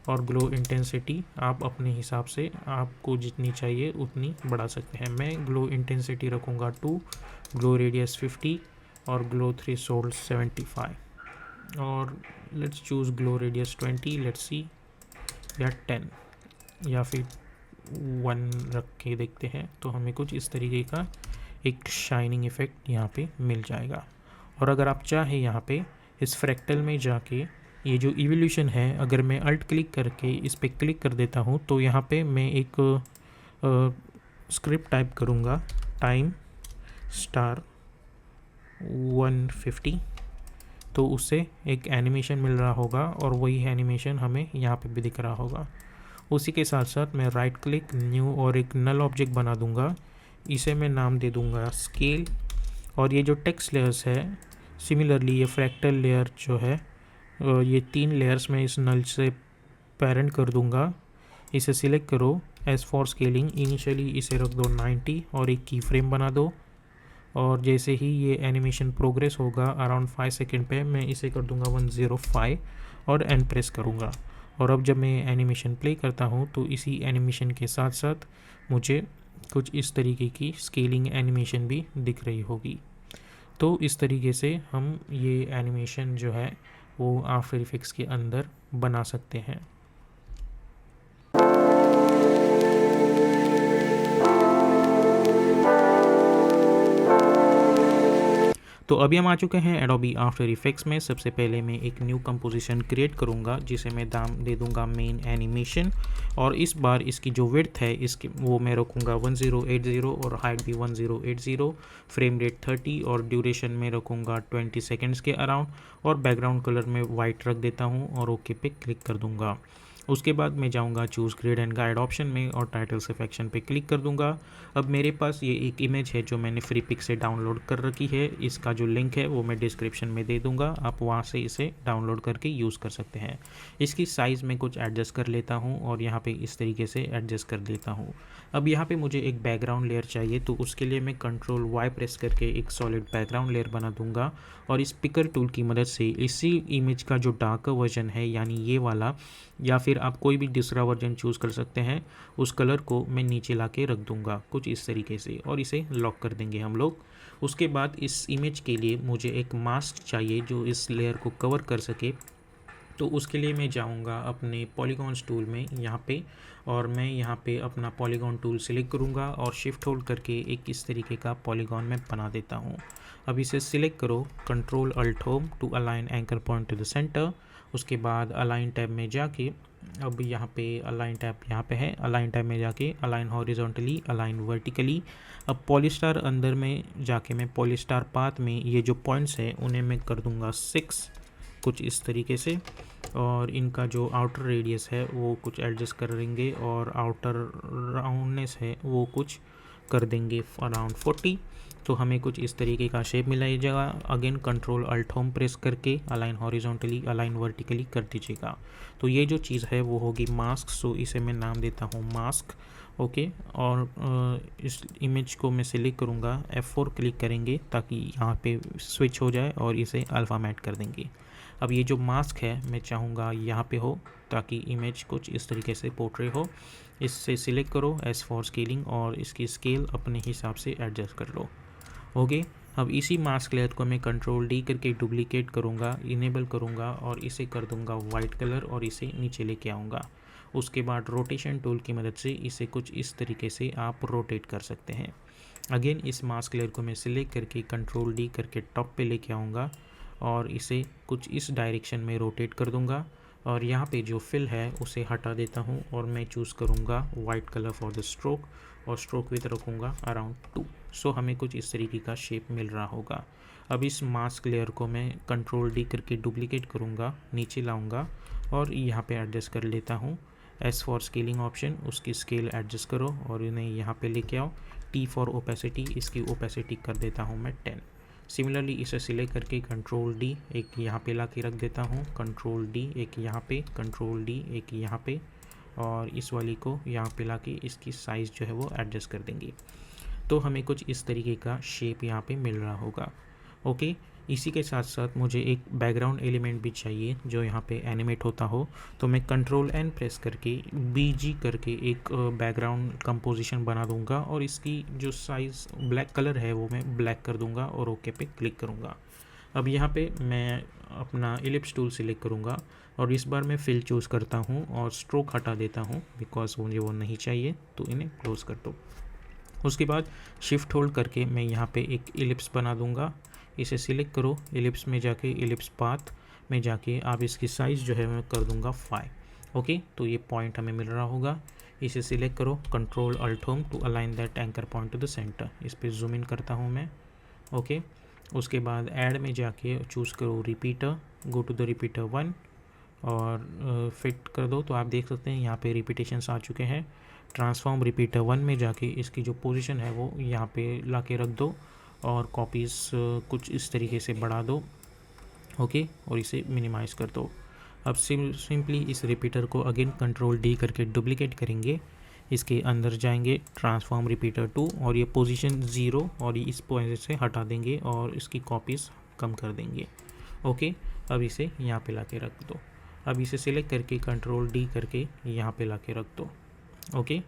और ग्लो इंटेंसिटी आप अपने हिसाब से आपको जितनी चाहिए उतनी बढ़ा सकते हैं। मैं ग्लो इंटेंसिटी रखूँगा 2, ग्लो रेडियस 50 और ग्लो थ्रेशोल्ड 75, और let's choose glow radius 20, let's see, या 10 या फिर 1 रख के देखते हैं। तो हमें कुछ इस तरीके का एक शाइनिंग इफ़ेक्ट यहाँ पे मिल जाएगा। और अगर आप चाहें यहाँ पे इस फ्रैक्टल में जाके ये जो इवोल्यूशन है, अगर मैं अल्ट क्लिक करके इस पर क्लिक कर देता हूँ तो यहाँ पे मैं एक स्क्रिप्ट टाइप करूँगा, टाइम स्टार 150, तो उससे एक एनिमेशन मिल रहा होगा और वही एनिमेशन हमें यहाँ पे भी दिख रहा होगा। उसी के साथ साथ मैं राइट क्लिक न्यू और एक नल ऑब्जेक्ट बना दूँगा, इसे मैं नाम दे दूँगा स्केल। और ये जो टेक्स्ट लेयर्स है, सिमिलरली ये फ्रैक्टल लेयर जो है, ये 3 लेयर्स में इस नल से पेरेंट कर दूँगा। इसे सिलेक्ट करो, एज फॉर स्केलिंग इनिशियली इसे रख दो 90 और एक की फ्रेम बना दो। और जैसे ही ये एनिमेशन प्रोग्रेस होगा अराउंड 5 सेकेंड पे, मैं इसे कर दूंगा 105 और एन प्रेस करूँगा। और अब जब मैं एनिमेशन प्ले करता हूँ तो इसी एनिमेशन के साथ साथ मुझे कुछ इस तरीके की स्केलिंग एनिमेशन भी दिख रही होगी। तो इस तरीके से हम ये एनिमेशन जो है वो आफ्टर इफेक्ट्स के अंदर बना सकते हैं। तो अभी हम आ चुके हैं एडोबी आफ्टर इफेक्ट्स में। सबसे पहले मैं एक न्यू कंपोजिशन क्रिएट करूंगा जिसे मैं दाम दे दूंगा मेन एनिमेशन, और इस बार इसकी जो विड्थ है इसकी वो मैं रखूंगा 1080 और हाइट भी 1080, फ्रेम रेट 30 और ड्यूरेशन में रखूंगा 20 सेकेंड्स के अराउंड, और बैकग्राउंड कलर में वाइट रख देता हूँ और ओके पे क्लिक कर दूंगा। उसके बाद मैं जाऊंगा choose grade and guide option में और टाइटल सेक्शन पे क्लिक कर दूंगा। अब मेरे पास ये एक इमेज है जो मैंने फ्री पिक से डाउनलोड कर रखी है, इसका जो लिंक है वो मैं डिस्क्रिप्शन में दे दूंगा, आप वहाँ से इसे डाउनलोड करके यूज़ कर सकते हैं। इसकी साइज़ में कुछ एडजस्ट कर लेता हूँ और यहाँ पे इस तरीके से एडजस्ट कर देता हूँ। अब यहाँ पे मुझे एक बैकग्राउंड लेयर चाहिए, तो उसके लिए मैं कंट्रोल वाई प्रेस करके एक सॉलिड बैकग्राउंड लेयर बना दूंगा, और इस पिकर टूल की मदद से इसी इमेज का जो डार्कर वर्जन है यानी ये वाला, या फिर आप कोई भी दूसरा वर्जन चूज़ कर सकते हैं, उस कलर को मैं नीचे ला के रख दूँगा कुछ इस तरीके से, और इसे लॉक कर देंगे हम लोग। उसके बाद इस इमेज के लिए मुझे एक मास्क चाहिए जो इस लेयर को कवर कर सके, तो उसके लिए मैं जाऊंगा अपने पॉलीगॉन्स टूल में यहाँ पे, और मैं यहाँ पे अपना पॉलीगॉन टूल सिलेक्ट करूँगा और शिफ्ट होल्ड करके एक इस तरीके का पॉलीगॉन में बना देता हूँ। अब इसे सिलेक्ट करो, control alt home to align anchor point to the centre. उसके बाद अलाइन टैब में जाके, अब यहाँ पे अलाइन टैब यहाँ पे है, अलाइन टैब में जाके अलाइन हॉरिजॉन्टली, अलाइन वर्टिकली। अब पॉलीस्टार अंदर में जाके मैं पॉलीस्टार पाथ में ये जो पॉइंट्स है उन्हें मैं कर दूँगा 6 कुछ इस तरीके से, और इनका जो आउटर रेडियस है वो कुछ एडजस्ट कर देंगे, और आउटर राउंडनेस है वो कुछ कर देंगे अराउंड 40। तो हमें कुछ इस तरीके का शेप मिला ये जगह। Again control alt home press करके अलाइन हॉरिजॉन्टली, अलाइन वर्टिकली कर दीजिएगा। तो ये जो चीज़ है वो होगी मास्क, सो इसे मैं नाम देता हूँ मास्क। ओके, और इस इमेज को मैं सिलेक्ट करूँगा, F4 क्लिक करेंगे ताकि यहाँ पे स्विच हो जाए, और इसे अल्फ़ा मैट कर देंगे। अब ये जो मास्क है मैं चाहूँगा यहाँ पे हो ताकि इमेज कुछ इस तरीके से पोर्ट्रे हो। इससे सिलेक्ट करो एज फॉर स्केलिंग और इसकी स्केल अपने हिसाब से एडजस्ट कर लो। ओके, अब इसी मास्क लेयर को मैं कंट्रोल डी करके डुप्लीकेट करूँगा, इनेबल करूँगा, और इसे कर दूँगा वाइट कलर और इसे नीचे लेके आऊँगा। उसके बाद रोटेशन टूल की मदद से इसे कुछ इस तरीके से आप रोटेट कर सकते हैं। अगेन इस मास्क लेयर को मैं सिलेक्ट करके कंट्रोल डी करके टॉप पे लेके आऊँगा और इसे कुछ इस डायरेक्शन में रोटेट कर दूँगा। और यहाँ पे जो फिल है उसे हटा देता हूँ और मैं चूज़ करूँगा white colour for the stroke और स्ट्रोक विथ रखूँगा अराउंड 2। सो हमें कुछ इस तरीके का शेप मिल रहा होगा। अब इस मास्क लेयर को मैं कंट्रोल डी करके डुप्लीकेट करूँगा, नीचे लाऊँगा और यहाँ पे एडजस्ट कर लेता हूँ। एस फॉर स्केलिंग ऑप्शन, उसकी स्केल एडजस्ट करो और इन्हें यहाँ पे लेके आओ। टी फॉर ओपेसिटी, इसकी ओपेसिटी कर देता हूँ मैं 10। सिमिलरली इसे सिलेक्ट करके कंट्रोल डी एक यहाँ पे ला के रख देता हूँ, कंट्रोल डी एक यहाँ पे, कंट्रोल डी एक यहाँ पे और इस वाली को यहाँ पे ला के इसकी साइज़ जो है वो एडजस्ट कर देंगे। तो हमें कुछ इस तरीके का शेप यहाँ पे मिल रहा होगा। ओके, इसी के साथ साथ मुझे एक बैकग्राउंड एलिमेंट भी चाहिए जो यहाँ पे एनिमेट होता हो, तो मैं कंट्रोल एन प्रेस करके बीजी करके एक बैकग्राउंड कंपोजिशन बना दूंगा और इसकी जो साइज़ ब्लैक कलर है वो मैं ब्लैक कर दूंगा और ओके पे क्लिक करूँगा। अब यहाँ पे मैं अपना इलिप्स टूल सिलेक्ट करूँगा और इस बार मैं फिल चूज़ करता हूँ और स्ट्रोक हटा देता हूँ बिकॉज मुझे वो नहीं चाहिए, तो इन्हें क्लोज़ कर दो। उसके बाद शिफ्ट होल्ड करके मैं यहाँ पे एक इलिप्स बना दूँगा। इसे सिलेक्ट करो, इलिप्स में जाके इलिप्स पाथ में जाके आप इसकी साइज़ जो है मैं कर दूँगा 5। ओके, तो ये पॉइंट हमें मिल रहा होगा। इसे सिलेक्ट करो, control alt home to align that anchor point to the centre. इस पर जूम इन करता हूँ मैं। ओके, उसके बाद ऐड में जाके चूज़ करो repeater, go to the repeater 1 और फिट कर दो। तो आप देख सकते हैं यहाँ पे रिपीटेशंस आ चुके हैं। ट्रांसफॉर्म रिपीटर 1 में जाके इसकी जो पोजीशन है वो यहाँ पे ला के रख दो और कॉपीज़ कुछ इस तरीके से बढ़ा दो। ओके, और इसे मिनिमाइज़ कर दो। अब सिंपली इस रिपीटर को अगेन कंट्रोल डी करके डुप्लीकेट करेंगे, इसके अंदर जाएंगे ट्रांसफॉर्म रिपीटर 2 और ये पोजीशन 0 और इस पोजीशन से हटा देंगे और इसकी कॉपीज़ कम कर देंगे। ओके, अब इसे यहाँ पे ला के रख दो। अब इसे सिलेक्ट करके कंट्रोल डी करके यहाँ पे ला के रख दो। ओके,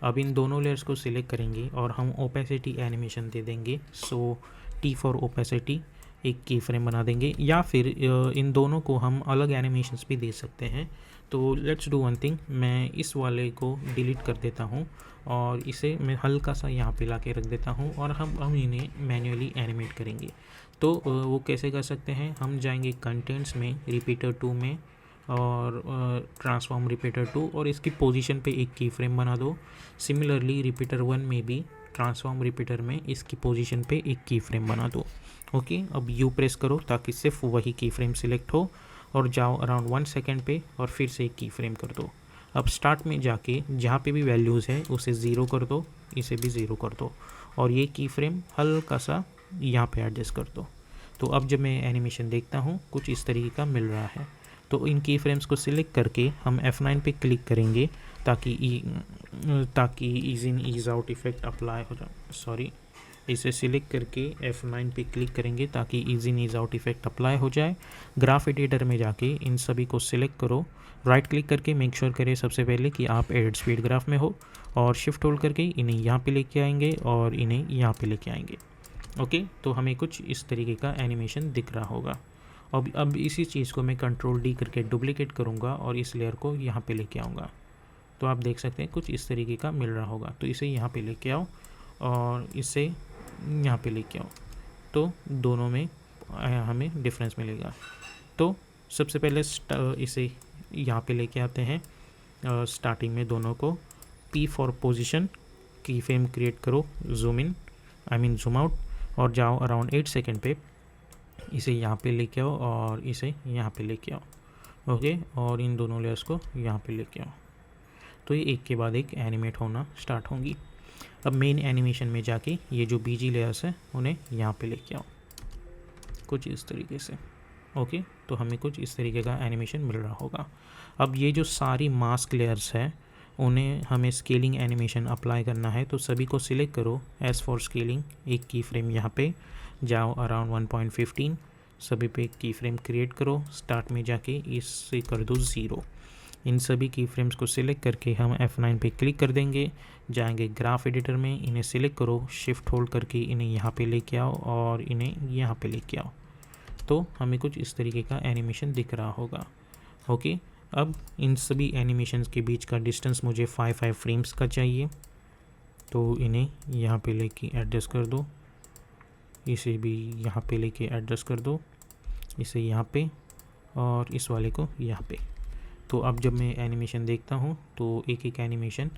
अब इन दोनों लेयर्स को सिलेक्ट करेंगे और हम ओपेसिटी एनिमेशन दे देंगे। सो टी फॉर ओपेसिटी एक की फ्रेम बना देंगे, या फिर इन दोनों को हम अलग एनिमेशंस भी दे सकते हैं। तो लेट्स डू वन थिंग, मैं इस वाले को डिलीट कर देता हूँ और इसे मैं हल्का सा यहाँ पे ला के रख देता हूँ और हम इन्हें मैन्युअली एनिमेट करेंगे। तो वो कैसे कर सकते हैं, हम जाएंगे कंटेंट्स में, रिपीटर 2 में और ट्रांसफॉर्म रिपीटर 2 और इसकी पोजीशन पे एक की फ्रेम बना दो। सिमिलरली रिपीटर 1 में भी ट्रांसफॉर्म रिपीटर में इसकी पोजीशन पे एक की फ्रेम बना दो। ओके, अब यू प्रेस करो ताकि सिर्फ वही की फ्रेम सिलेक्ट हो और जाओ अराउंड 1 सेकेंड पे और फिर से एक की फ्रेम कर दो। अब स्टार्ट में जाके जहाँ पे भी वैल्यूज़ है उसे 0 कर दो, इसे भी 0 कर दो और ये की फ्रेम हल्का सा यहाँ पे एडजस्ट कर दो। तो अब जब मैं एनिमेशन देखता हूँ कुछ इस तरीके का मिल रहा है। तो इन की फ्रेम्स को सिलेक्ट करके हम F9 पे क्लिक करेंगे ताकि ease in ease out effect apply हो जाए। इसे सिलेक्ट करके F9 पे क्लिक करेंगे ताकि ease in ease out effect apply हो जाए। ग्राफ एडिटर में जाके इन सभी को सिलेक्ट करो, राइट क्लिक करके मेक श्योर करें सबसे पहले कि आप एडिट स्पीड ग्राफ में हो और शिफ्ट होल्ड करके इन्हें यहाँ पे लेके आएंगे और इन्हें यहाँ पे लेके आएंगे। ओके, तो हमें कुछ इस तरीके का एनिमेशन दिख रहा होगा। अब इसी चीज़ को मैं कंट्रोल डी करके डुप्लीकेट करूँगा और इस लेयर को यहाँ पे लेके आऊँगा। तो आप देख सकते हैं कुछ इस तरीके का मिल रहा होगा। तो इसे यहाँ पे लेके आओ और इसे यहाँ पे लेके आओ, तो दोनों में हमें डिफरेंस मिलेगा। तो सबसे पहले इसे यहाँ पे लेके आते हैं। स्टार्टिंग में दोनों को P फॉर पोजीशन की फ्रेम क्रिएट करो, जूम आउट और जाओ अराउंड 8 सेकेंड पे। इसे यहाँ पे लेके आओ और इसे यहाँ पे लेके आओ। ओके, और इन दोनों लेयर्स को यहाँ पे लेके आओ। तो ये एक के बाद एक एनिमेट होना स्टार्ट होंगी। अब मेन एनिमेशन में जाके ये जो बीजी लेयर्स हैं उन्हें यहाँ पे लेके आओ कुछ इस तरीके से। ओके, तो हमें कुछ इस तरीके का एनिमेशन मिल रहा होगा। अब ये जो सारी मास्क लेयर्स हैं उन्हें हमें स्केलिंग एनिमेशन अप्लाई करना है। तो सभी को सिलेक्ट करो, एस फॉर स्केलिंग एक की फ्रेम यहाँ पे जाओ अराउंड 1.15, सभी पे की फ्रेम क्रिएट करो। स्टार्ट में जाके इससे कर दो 0। इन सभी की फ्रेम्स को सिलेक्ट करके हम F9 पे क्लिक कर देंगे, जाएंगे ग्राफ एडिटर में, इन्हें सिलेक्ट करो, शिफ्ट होल्ड करके इन्हें यहाँ पे लेके आओ और इन्हें यहाँ पे लेके आओ। तो हमें कुछ इस तरीके का एनिमेशन दिख रहा होगा। ओके, अब इन सभी एनिमेशंस के बीच का डिस्टेंस मुझे 5 फ्रेम्स का चाहिए। तो इन्हें यहाँ पे लेके एडजस्ट कर दो, इसे भी यहाँ पे लेके एडजस्ट कर दो, इसे यहाँ पे और इस वाले को यहाँ पे। तो अब जब मैं एनिमेशन देखता हूँ तो एक एक एनिमेशन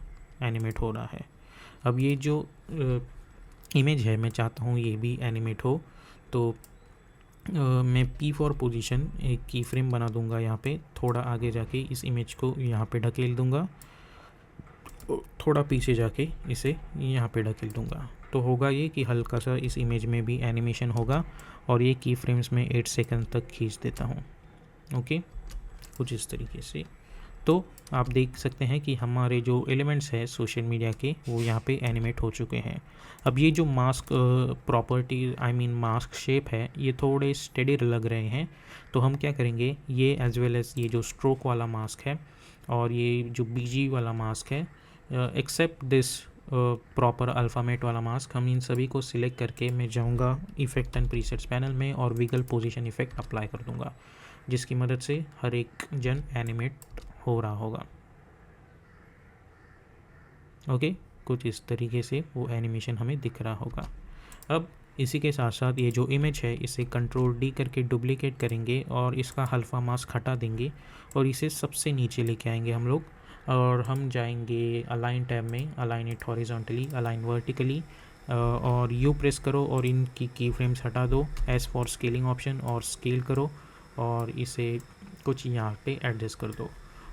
एनिमेट हो रहा है। अब ये जो इमेज है मैं चाहता हूँ ये भी एनिमेट हो, तो मैं P फॉर पोजीशन एक की फ्रेम बना दूंगा यहाँ पे, थोड़ा आगे जाके इस इमेज को यहाँ पे ढकेल दूंगा, थोड़ा पीछे जाके इसे यहाँ पे ढकेल दूंगा। तो होगा ये कि हल्का सा इस इमेज में भी एनिमेशन होगा और ये की फ्रेम्स में 8 सेकंड तक खींच देता हूँ। ओके, कुछ इस तरीके से। तो आप देख सकते हैं कि हमारे जो एलिमेंट्स हैं सोशल मीडिया के वो यहाँ पे एनिमेट हो चुके हैं। अब ये जो mask property I mean mask shape है ये थोड़े स्टेडी लग रहे हैं, तो हम क्या करेंगे, ये एज वेल एज ये जो स्ट्रोक वाला मास्क है और ये जो बीजी वाला मास्क है, एक्सेप्ट दिस प्रॉपर अल्फ़ामेट वाला मास्क, हम इन सभी को सिलेक्ट करके मैं जाऊंगा इफेक्ट एंड प्रीसेट्स पैनल में और विगल पोजीशन इफेक्ट अप्लाई कर दूंगा, जिसकी मदद से हर एक जन एनिमेट हो रहा होगा। ओके, कुछ इस तरीके से वो एनिमेशन हमें दिख रहा होगा। अब इसी के साथ साथ ये जो इमेज है इसे कंट्रोल डी करके डुप्लीकेट करेंगे और इसका अल्फा मास्क हटा देंगे और इसे सबसे नीचे लेके आएंगे हम लोग, और हम जाएंगे अलाइन टैब में, align it horizontally, align vertically, और यू प्रेस करो और इनकी की फ्रेम्स हटा दो, एस फॉर स्केलिंग ऑप्शन और स्केल करो और इसे कुछ यहाँ पे एडजस्ट कर दो,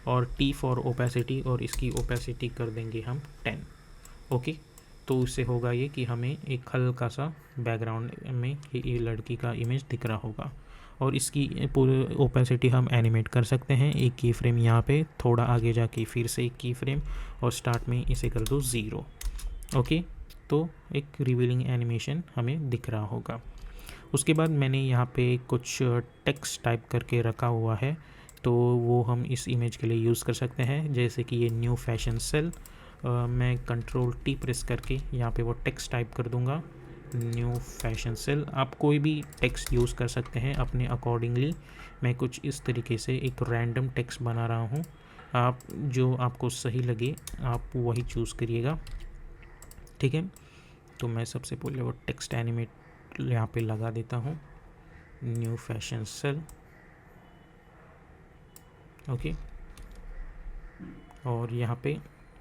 और टी फॉर ओपेसिटी और इसकी ओपेसिटी कर देंगे हम 10। ओके, तो उससे होगा ये कि हमें एक हल्का सा बैकग्राउंड में ये लड़की का इमेज दिख रहा होगा, और इसकी पूरी ओपेसिटी हम एनिमेट कर सकते हैं। एक की फ्रेम यहाँ पे, थोड़ा आगे जाके फिर से एक की फ्रेम और स्टार्ट में इसे कर दो 0। ओके, तो एक रिवीलिंग एनिमेशन हमें दिख रहा होगा। उसके बाद मैंने यहाँ पे कुछ टेक्स्ट टाइप करके रखा हुआ है, तो वो हम इस इमेज के लिए यूज़ कर सकते हैं, जैसे कि ये न्यू फैशन सेल। मैं कंट्रोल टी प्रेस करके यहाँ पे वो टेक्स्ट टाइप कर दूँगा, न्यू फैशन सेल। आप कोई भी टेक्स्ट यूज़ कर सकते हैं अपने अकॉर्डिंगली। मैं कुछ इस तरीके से एक रैंडम टेक्स्ट बना रहा हूँ, आप जो आपको सही लगे आप वही चूज़ करिएगा, ठीक है। तो मैं सबसे पहले वो टेक्स्ट एनिमेट यहाँ पे लगा देता हूँ, न्यू फैशन सेल। ओके, और यहाँ पे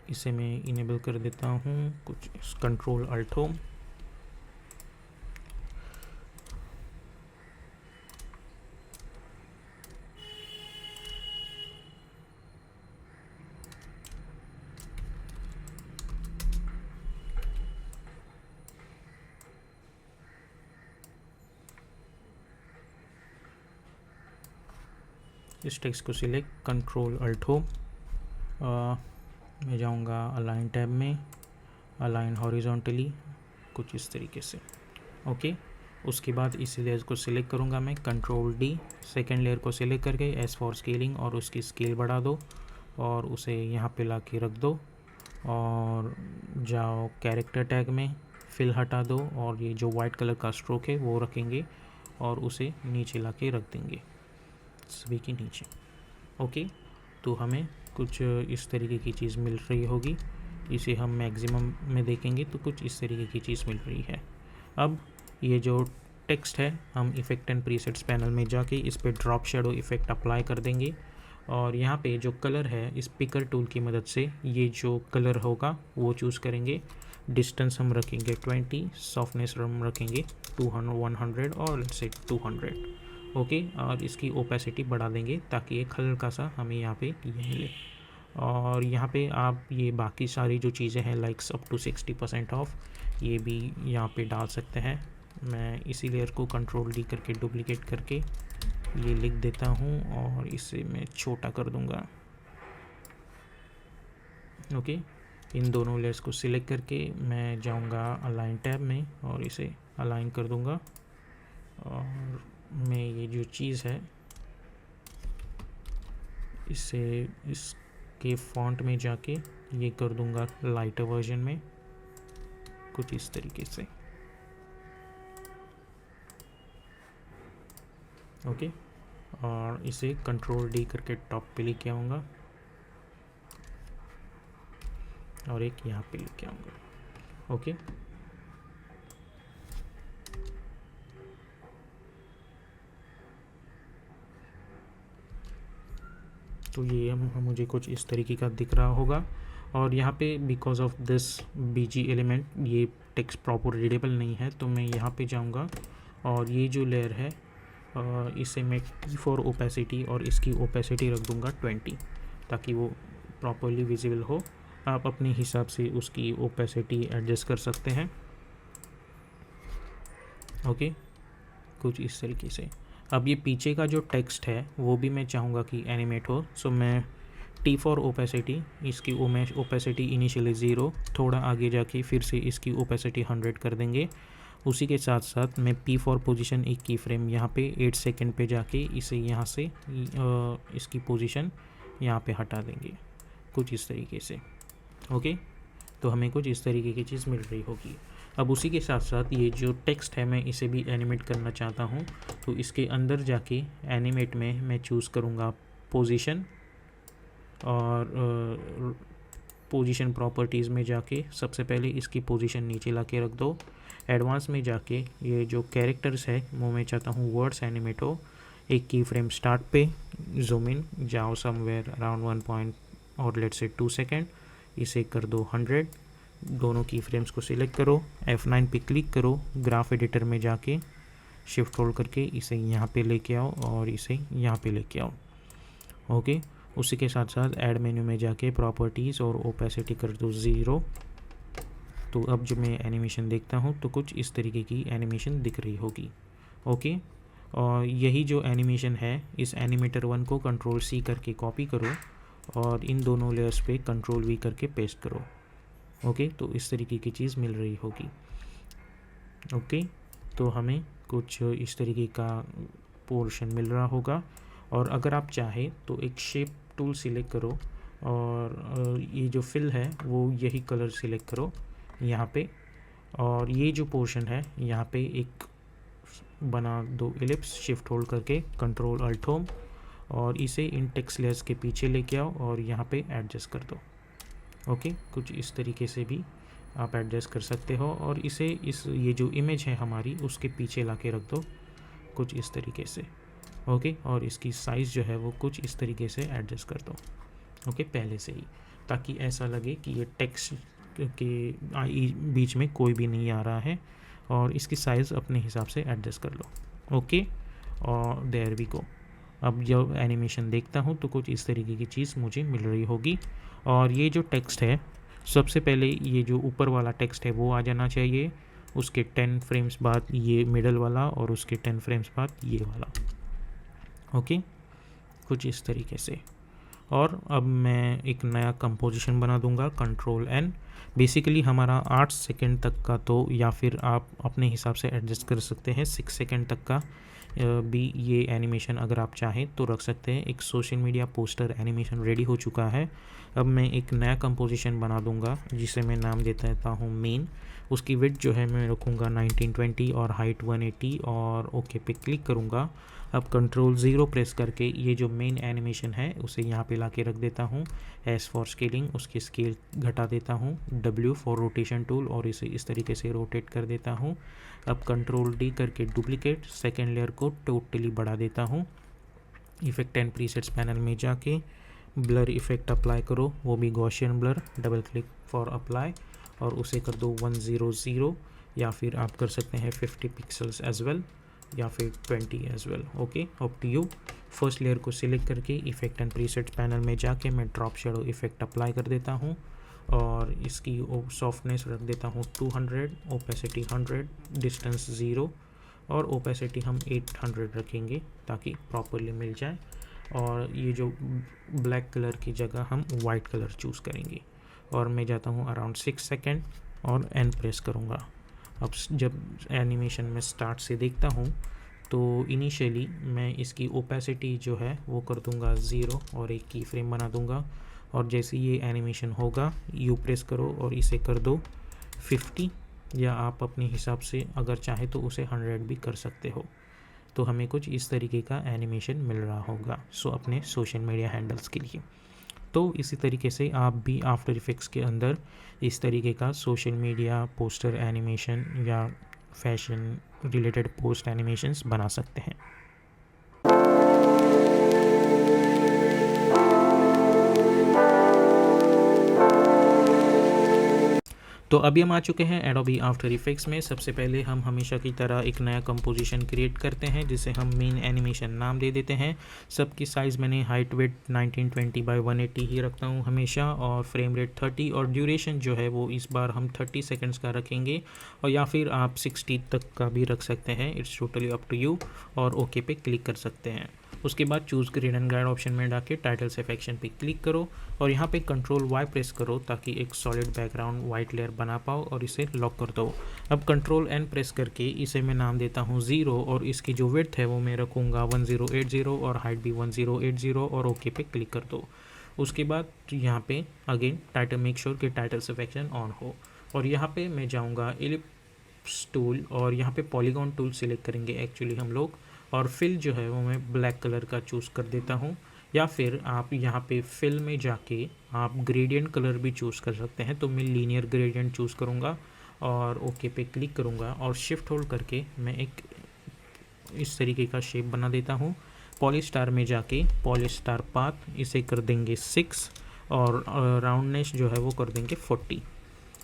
इसे मैं इनेबल कर देता हूँ, कुछ कंट्रोल अल्ट होम। इस टेक्स्ट को सिलेक्ट, कंट्रोल अल्ट होम, मैं जाऊँगा अलाइन टैब में, अलाइन हॉरिजॉन्टली, कुछ इस तरीके से। ओके, उसके बाद इस लेयर को सिलेक्ट करूँगा मैं, कंट्रोल डी, सेकेंड लेयर को सिलेक्ट करके एस फॉर स्केलिंग और उसकी स्केल बढ़ा दो और उसे यहाँ पे ला के रख दो, और जाओ कैरेक्टर टैग में, फिल हटा दो और ये जो वाइट कलर का स्ट्रोक है वो रखेंगे और उसे नीचे ला के रख देंगे, सभी के नीचे। ओके, तो हमें कुछ इस तरीके की चीज़ मिल रही होगी। इसे हम मैक्सिमम में देखेंगे तो कुछ इस तरीके की चीज़ मिल रही है। अब ये जो टेक्स्ट है हम इफेक्ट एंड प्रीसेट्स पैनल में जाके इस पर ड्रॉप शेडो इफेक्ट अप्लाई कर देंगे, और यहाँ पे जो कलर है इस पिकर टूल की मदद से ये जो कलर होगा वो चूज़ करेंगे। डिस्टेंस हम रखेंगे 20, सॉफ्टनेस हम रखेंगे 100 और लेट्स से 200। ओके, और इसकी ओपेसिटी बढ़ा देंगे ताकि एक हल्का सा हमें यहाँ पे ये मिले। और यहाँ पे आप ये बाकी सारी जो चीज़ें हैं लाइक्स अप टू 60% ऑफ, ये भी यहाँ पे डाल सकते हैं। मैं इसी लेयर को कंट्रोल डी करके डुप्लीकेट करके ये लिख देता हूँ और इसे मैं छोटा कर दूँगा। ओके, इन दोनों लेयर्स को सिलेक्ट करके मैं जाऊँगा अलाइन टैब में और इसे अलाइन कर दूँगा, और मैं ये जो चीज़ है इसे इसके फॉन्ट में जाके ये कर दूँगा लाइटर वर्जन में, कुछ इस तरीके से। ओके, और इसे कंट्रोल डी करके टॉप पे लेके आऊँगा और एक यहाँ पे लेके आऊँगा। ओके, तो ये मुझे कुछ इस तरीके का दिख रहा होगा। और यहाँ पे because of this BG element ये टेक्स्ट प्रॉपर रीडेबल नहीं है, तो मैं यहाँ पे जाऊँगा और ये जो लेयर है इसे मैं T4 ओपेसिटी और इसकी ओपेसिटी रख दूँगा 20, ताकि वो प्रॉपरली विजिबल हो। आप अपने हिसाब से उसकी ओपेसिटी एडजस्ट कर सकते हैं। ओके, कुछ इस तरीके से। अब ये पीछे का जो टेक्स्ट है वो भी मैं चाहूँगा कि एनिमेट हो, सो मैं T4 ओपेसिटी, इसकी ओपेसिटी इनिशियली 0, थोड़ा आगे जाके फिर से इसकी ओपेसिटी 100 कर देंगे। उसी के साथ साथ मैं P4 पोजीशन एक की फ्रेम यहाँ पे 8 सेकंड पे जाके इसे यहाँ से इसकी पोजीशन यहाँ पे हटा देंगे, कुछ इस तरीके से। ओके, तो हमें कुछ इस तरीके की चीज़ मिल रही होगी। अब उसी के साथ साथ ये जो टेक्स्ट है मैं इसे भी एनिमेट करना चाहता हूँ, तो इसके अंदर जाके एनिमेट में मैं चूज़ करूँगा पोजीशन, और पोजीशन प्रॉपर्टीज़ में जाके सबसे पहले इसकी पोजीशन नीचे ला के रख दो। एडवांस में जाके ये जो कैरेक्टर्स है वो मैं चाहता हूँ वर्ड्स एनिमेट हो। एक की फ्रेम स्टार्ट पे जूम इन जाओ समवेयर अराउंड 1 पॉइंट और लेट्स से 2 सेकेंड, इसे कर दो 100। दोनों की फ्रेम्स को सिलेक्ट करो, F9 पे क्लिक करो, ग्राफ एडिटर में जाके शिफ्ट होल्ड करके इसे यहाँ पे लेके आओ और इसे यहाँ पे लेके आओ। ओके, उसी के साथ साथ ऐड मेन्यू में जाके प्रॉपर्टीज़ और ओपेसिटी कर दो 0। तो अब जब मैं एनिमेशन देखता हूँ तो कुछ इस तरीके की एनिमेशन दिख रही होगी। ओके, और यही जो एनिमेशन है इस एनिमेटर 1 को Ctrl+C करके कॉपी करो और इन दोनों लेयर्स पे Ctrl+V करके पेस्ट करो। ओके, तो इस तरीके की चीज़ मिल रही होगी। ओके, तो हमें कुछ इस तरीके का पोर्शन मिल रहा होगा। और अगर आप चाहें तो एक शेप टूल सिलेक्ट करो और ये जो फिल है वो यही कलर सिलेक्ट करो यहाँ पे, और ये जो पोर्शन है यहाँ पे एक बना दो एलिप्स, शिफ्ट होल्ड करके Ctrl+Alt+Home, और इसे इन टेक्स्ट लेयर्स के पीछे लेके आओ और यहाँ पे एडजस्ट कर दो। ओके, कुछ इस तरीके से भी आप एडजस्ट कर सकते हो, और इसे ये जो इमेज है हमारी उसके पीछे ला के रख दो, कुछ इस तरीके से। ओके, और इसकी साइज़ जो है वो कुछ इस तरीके से एडजस्ट कर दो। ओके, पहले से ही, ताकि ऐसा लगे कि ये टेक्स्ट के बीच में कोई भी नहीं आ रहा है, और इसकी साइज़ अपने हिसाब से एडजस्ट कर लो। ओके, और देयर वी गो। अब जब एनिमेशन देखता हूँ तो कुछ इस तरीके की चीज़ मुझे मिल रही होगी। और ये जो टेक्स्ट है, सबसे पहले ये जो ऊपर वाला टेक्स्ट है वो आ जाना चाहिए, उसके 10 फ्रेम्स बाद ये मिडल वाला, और उसके 10 फ्रेम्स बाद ये वाला। ओके, कुछ इस तरीके से। और अब मैं एक नया कंपोजिशन बना दूंगा, Ctrl+N। बेसिकली हमारा 8 सेकंड तक का, तो या फिर आप अपने हिसाब से एडजस्ट कर सकते हैं 6 सेकंड तक का भी ये एनिमेशन अगर आप चाहें तो रख सकते हैं। एक social media poster animation ready हो चुका है। अब मैं एक नया कंपोजिशन बना दूंगा जिसे मैं नाम देता हूँ मेन। उसकी विड्थ जो है मैं रखूँगा 1920 और हाइट 180, और ओके पे क्लिक करूँगा। अब Ctrl+0 प्रेस करके ये जो मेन एनिमेशन है उसे यहाँ पे ला के रख देता हूँ। S फॉर स्केलिंग, उसकी स्केल घटा देता हूँ। W फॉर रोटेशन टूल, और इसे इस तरीके से रोटेट कर देता हूँ। अब Ctrl+D करके डुप्लीकेट, सेकेंड लेयर को टोटली बढ़ा देता हूँ। इफेक्ट एंड प्रीसेट्स पैनल में जाके ब्लर इफेक्ट अप्लाई करो, वो भी Gaussian blur, double click for apply, और उसे कर दो 100, या फिर आप कर सकते हैं 50 पिक्सल्स एज वेल, या फिर 20 as well. Okay, up to you. First layer को सिलेक्ट करके इफेक्ट एंड प्रीसेट्स पैनल में जाके मैं ड्रॉप शेडो इफेक्ट अप्लाई कर देता हूँ, और इसकी सॉफ्टनेस रख देता हूँ 200, ओपेसिटी 100, डिस्टेंस 0, और ओपेसिटी हम 800 रखेंगे ताकि प्रॉपरली मिल जाए। और ये जो ब्लैक कलर की जगह हम वाइट कलर चूज़ करेंगे, और मैं जाता हूँ अराउंड 6 सेकेंड और एन प्रेस करूँगा। अब जब एनिमेशन में स्टार्ट से देखता हूँ तो इनिशियली मैं इसकी ओपेसिटी जो है वो कर दूँगा 0 और एक की फ्रेम बना दूँगा, और जैसे ये एनिमेशन होगा यू प्रेस करो और इसे कर दो 50, या आप अपने हिसाब से अगर चाहे तो उसे 100 भी कर सकते हो। तो हमें कुछ इस तरीके का एनिमेशन मिल रहा होगा अपने सोशल मीडिया हैंडल्स के लिए। तो इसी तरीके से आप भी आफ्टर इफेक्ट्स के अंदर इस तरीके का सोशल मीडिया पोस्टर एनिमेशन या फैशन रिलेटेड पोस्ट एनिमेशंस बना सकते हैं। तो अभी हम आ चुके हैं एडोबी आफ्टर इफेक्ट्स में। सबसे पहले हम हमेशा की तरह एक नया कंपोजिशन क्रिएट करते हैं जिसे हम मेन एनिमेशन नाम दे देते हैं। सबकी साइज़ मैंने हाइट वेट 1920x180 ही रखता हूँ हमेशा, और फ्रेम रेट 30, और ड्यूरेशन जो है वो इस बार हम 30 सेकेंड्स का रखेंगे, और या फिर आप 60 तक का भी रख सकते हैं, it's totally up to you. और ओके पे क्लिक कर सकते हैं। उसके बाद choose grid and guide option में जाके टाइटल सेक्शन पे क्लिक करो और यहाँ पे कंट्रोल वाई प्रेस करो ताकि एक सॉलिड बैकग्राउंड वाइट लेयर बना पाओ, और इसे लॉक कर दो। अब कंट्रोल एन प्रेस करके इसे मैं नाम देता हूँ 0, और इसकी जो विड्थ है वो मैं रखूँगा 1080 और हाइट भी 1080, और ओके पे क्लिक कर दो। उसके बाद यहाँ पे अगेन टाइटल मेक श्योर कि टाइटल सेक्शन ऑन हो, और यहाँ पे मैं जाऊँगा एलिप्स टूल और यहाँ पे पॉलीगॉन टूल सिलेक्ट करेंगे एक्चुअली हम लोग, और फिल जो है वो मैं ब्लैक कलर का चूज़ कर देता हूँ, या फिर आप यहाँ पे फिल में जाके आप ग्रेडियंट कलर भी चूज़ कर सकते हैं। तो मैं लीनियर ग्रेडियंट चूज़ करूँगा और ओके पे क्लिक करूँगा, और शिफ्ट होल्ड करके मैं एक इस तरीके का शेप बना देता हूँ। पॉलीस्टार में जाके पॉलीस्टार पाथ इसे कर देंगे 6, और राउंडनेस जो है वो कर देंगे 40।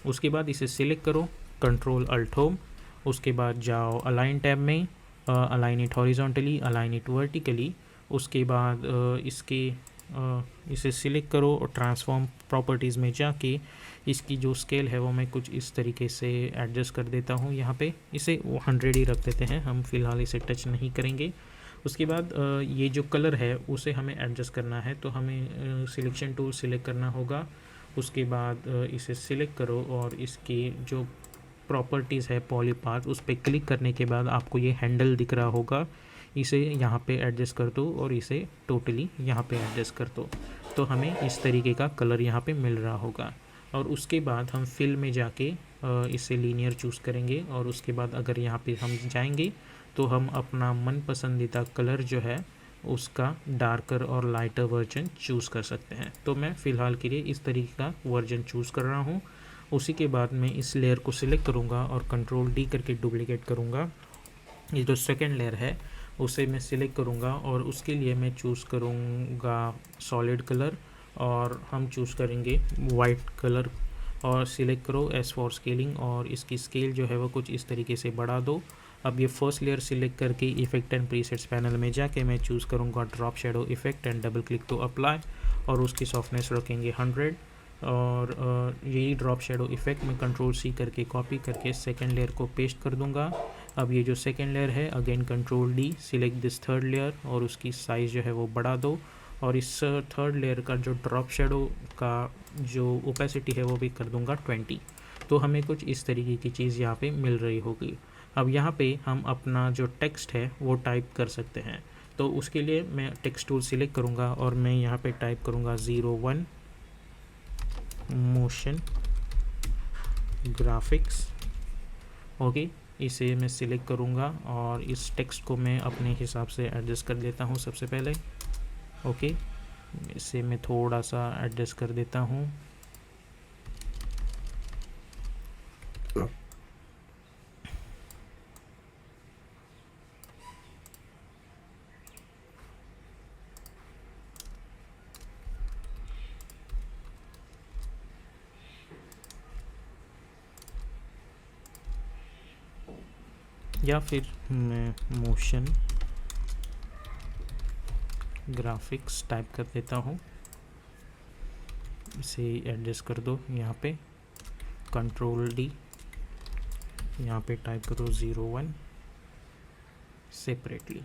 उसके बाद इसे सिलेक्ट करो, कंट्रोल अल्ट होम, उसके बाद जाओ अलाइन टैब में, align it horizontally, align it vertically. उसके बाद इसे सिलेक्ट करो और ट्रांसफॉर्म प्रॉपर्टीज़ में जाके इसकी जो स्केल है वो मैं कुछ इस तरीके से एडजस्ट कर देता हूँ। यहाँ पे इसे 100 ही रख देते हैं, हम फ़िलहाल इसे टच नहीं करेंगे। उसके बाद ये जो कलर है उसे हमें एडजस्ट करना है, तो हमें सिलेक्शन टूल सिलेक्ट करना होगा। उसके बाद इसे सिलेक्ट करो और इसकी जो प्रॉपर्टीज़ है पॉलीपाथ उस पर क्लिक करने के बाद आपको ये हैंडल दिख रहा होगा, इसे यहाँ पे एडजस्ट कर दो और इसे टोटली यहाँ पे एडजस्ट कर दो, तो हमें इस तरीके का कलर यहाँ पे मिल रहा होगा। और उसके बाद हम फिल में जाके इसे लीनियर चूज़ करेंगे, और उसके बाद अगर यहाँ पे हम जाएंगे तो हम अपना मन पसंदीदा कलर जो है उसका डार्कर और लाइटर वर्जन चूज़ कर सकते हैं। तो मैं फ़िलहाल के लिए इस तरीके का वर्जन चूज़ कर रहा हूँ। उसी के बाद मैं इस लेयर को सिलेक्ट करूँगा और कंट्रोल डी करके डुप्लिकेट करूँगा। ये जो सेकेंड लेयर है उसे मैं सिलेक्ट करूँगा, और उसके लिए मैं चूज़ करूँगा सॉलिड कलर, और हम चूज़ करेंगे वाइट कलर, और सिलेक्ट करो एस फॉर स्केलिंग, और इसकी स्केल जो है वो कुछ इस तरीके से बढ़ा दो। अब ये फर्स्ट लेयर सिलेक्ट करके इफेक्ट एंड प्रीसेट्स पैनल में जाके मैं चूज़ करूँगा drop shadow effect and double click to apply, और उसकी सॉफ्टनेस रखेंगे 100। और यही ड्रॉप शेडो इफेक्ट में कंट्रोल सी करके कॉपी करके सेकेंड लेयर को पेस्ट कर दूंगा। अब ये जो सेकेंड लेयर है again control D, select this third layer और उसकी साइज़ जो है वो बढ़ा दो, और इस थर्ड लेयर का जो ड्रॉप शेडो का जो ओपेसिटी है वो भी कर दूंगा 20। तो हमें कुछ इस तरीके की चीज़ यहाँ पे मिल रही होगी। अब यहाँ पे हम अपना जो टेक्स्ट है वो टाइप कर सकते हैं, तो उसके लिए मैं टेक्स्ट टूल सिलेक्ट करूँगा और मैं यहाँ पे टाइप करूँगा 01 मोशन ग्राफिक्स। ओके, इसे मैं सिलेक्ट करूँगा और इस टेक्स्ट को मैं अपने हिसाब से एडजस्ट कर लेता हूँ सबसे पहले। ओके, इसे मैं थोड़ा सा एडजस्ट कर देता हूँ। या फिर मैं मोशन ग्राफिक्स टाइप कर देता हूँ, इसे एडजस्ट कर दो। यहाँ पे कंट्रोल डी, यहाँ पे टाइप करो 01 सेपरेटली।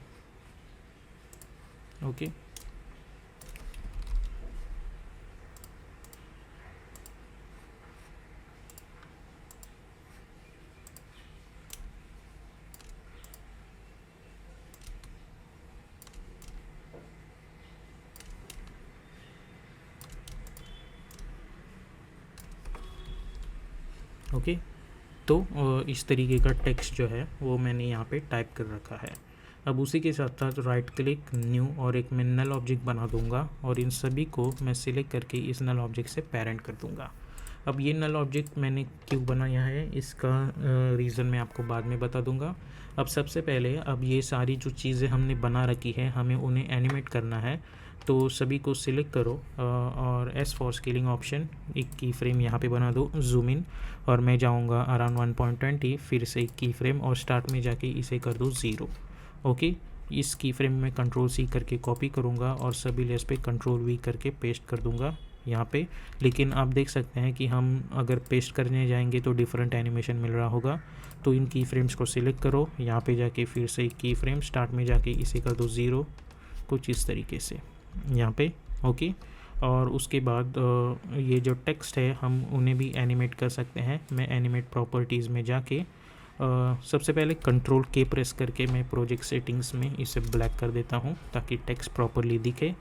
Okay, okay. तो इस तरीके का टेक्स्ट जो है वो मैंने यहाँ पे टाइप कर रखा है। अब उसी के साथ साथ राइट क्लिक न्यू और एक मैं नल ऑब्जेक्ट बना दूंगा, और इन सभी को मैं सिलेक्ट करके इस नल ऑब्जेक्ट से पेरेंट कर दूंगा। अब ये नल ऑब्जेक्ट मैंने क्यों बनाया है, इसका रीज़न मैं आपको बाद में बता दूंगा। अब सबसे पहले अब ये सारी जो चीज़ें हमने बना रखी है हमें उन्हें एनिमेट करना है। तो सभी को सिलेक्ट करो और एस फॉर स्केलिंग ऑप्शन, एक की फ्रेम यहाँ पे बना दो, जूम इन, और मैं जाऊँगा अराउंड 1.20, फिर से एक की फ्रेम और स्टार्ट में जाके इसे कर दो 0। ओके, इस की फ्रेम में कंट्रोल सी करके कॉपी करूँगा और सभी लेयर्स पे कंट्रोल वी करके पेस्ट कर दूँगा यहाँ पे। लेकिन आप देख सकते हैं कि हम अगर पेस्ट करने जाएंगे तो डिफरेंट एनिमेशन मिल रहा होगा। तो इन की फ्रेम्स को सिलेक्ट करो, यहाँ पे जाके फिर से एक की फ्रेम, स्टार्ट में जाके इसे कर दो 0, कुछ इस तरीके से यहाँ पे। ओके, और उसके बाद ये जो टेक्स्ट है हम उन्हें भी एनिमेट कर सकते हैं। मैं एनिमेट प्रॉपर्टीज़ में जाके सबसे पहले कंट्रोल के प्रेस करके मैं प्रोजेक्ट सेटिंग्स में इसे ब्लैक कर देता हूँ ताकि टेक्स्ट प्रॉपरली दिखे।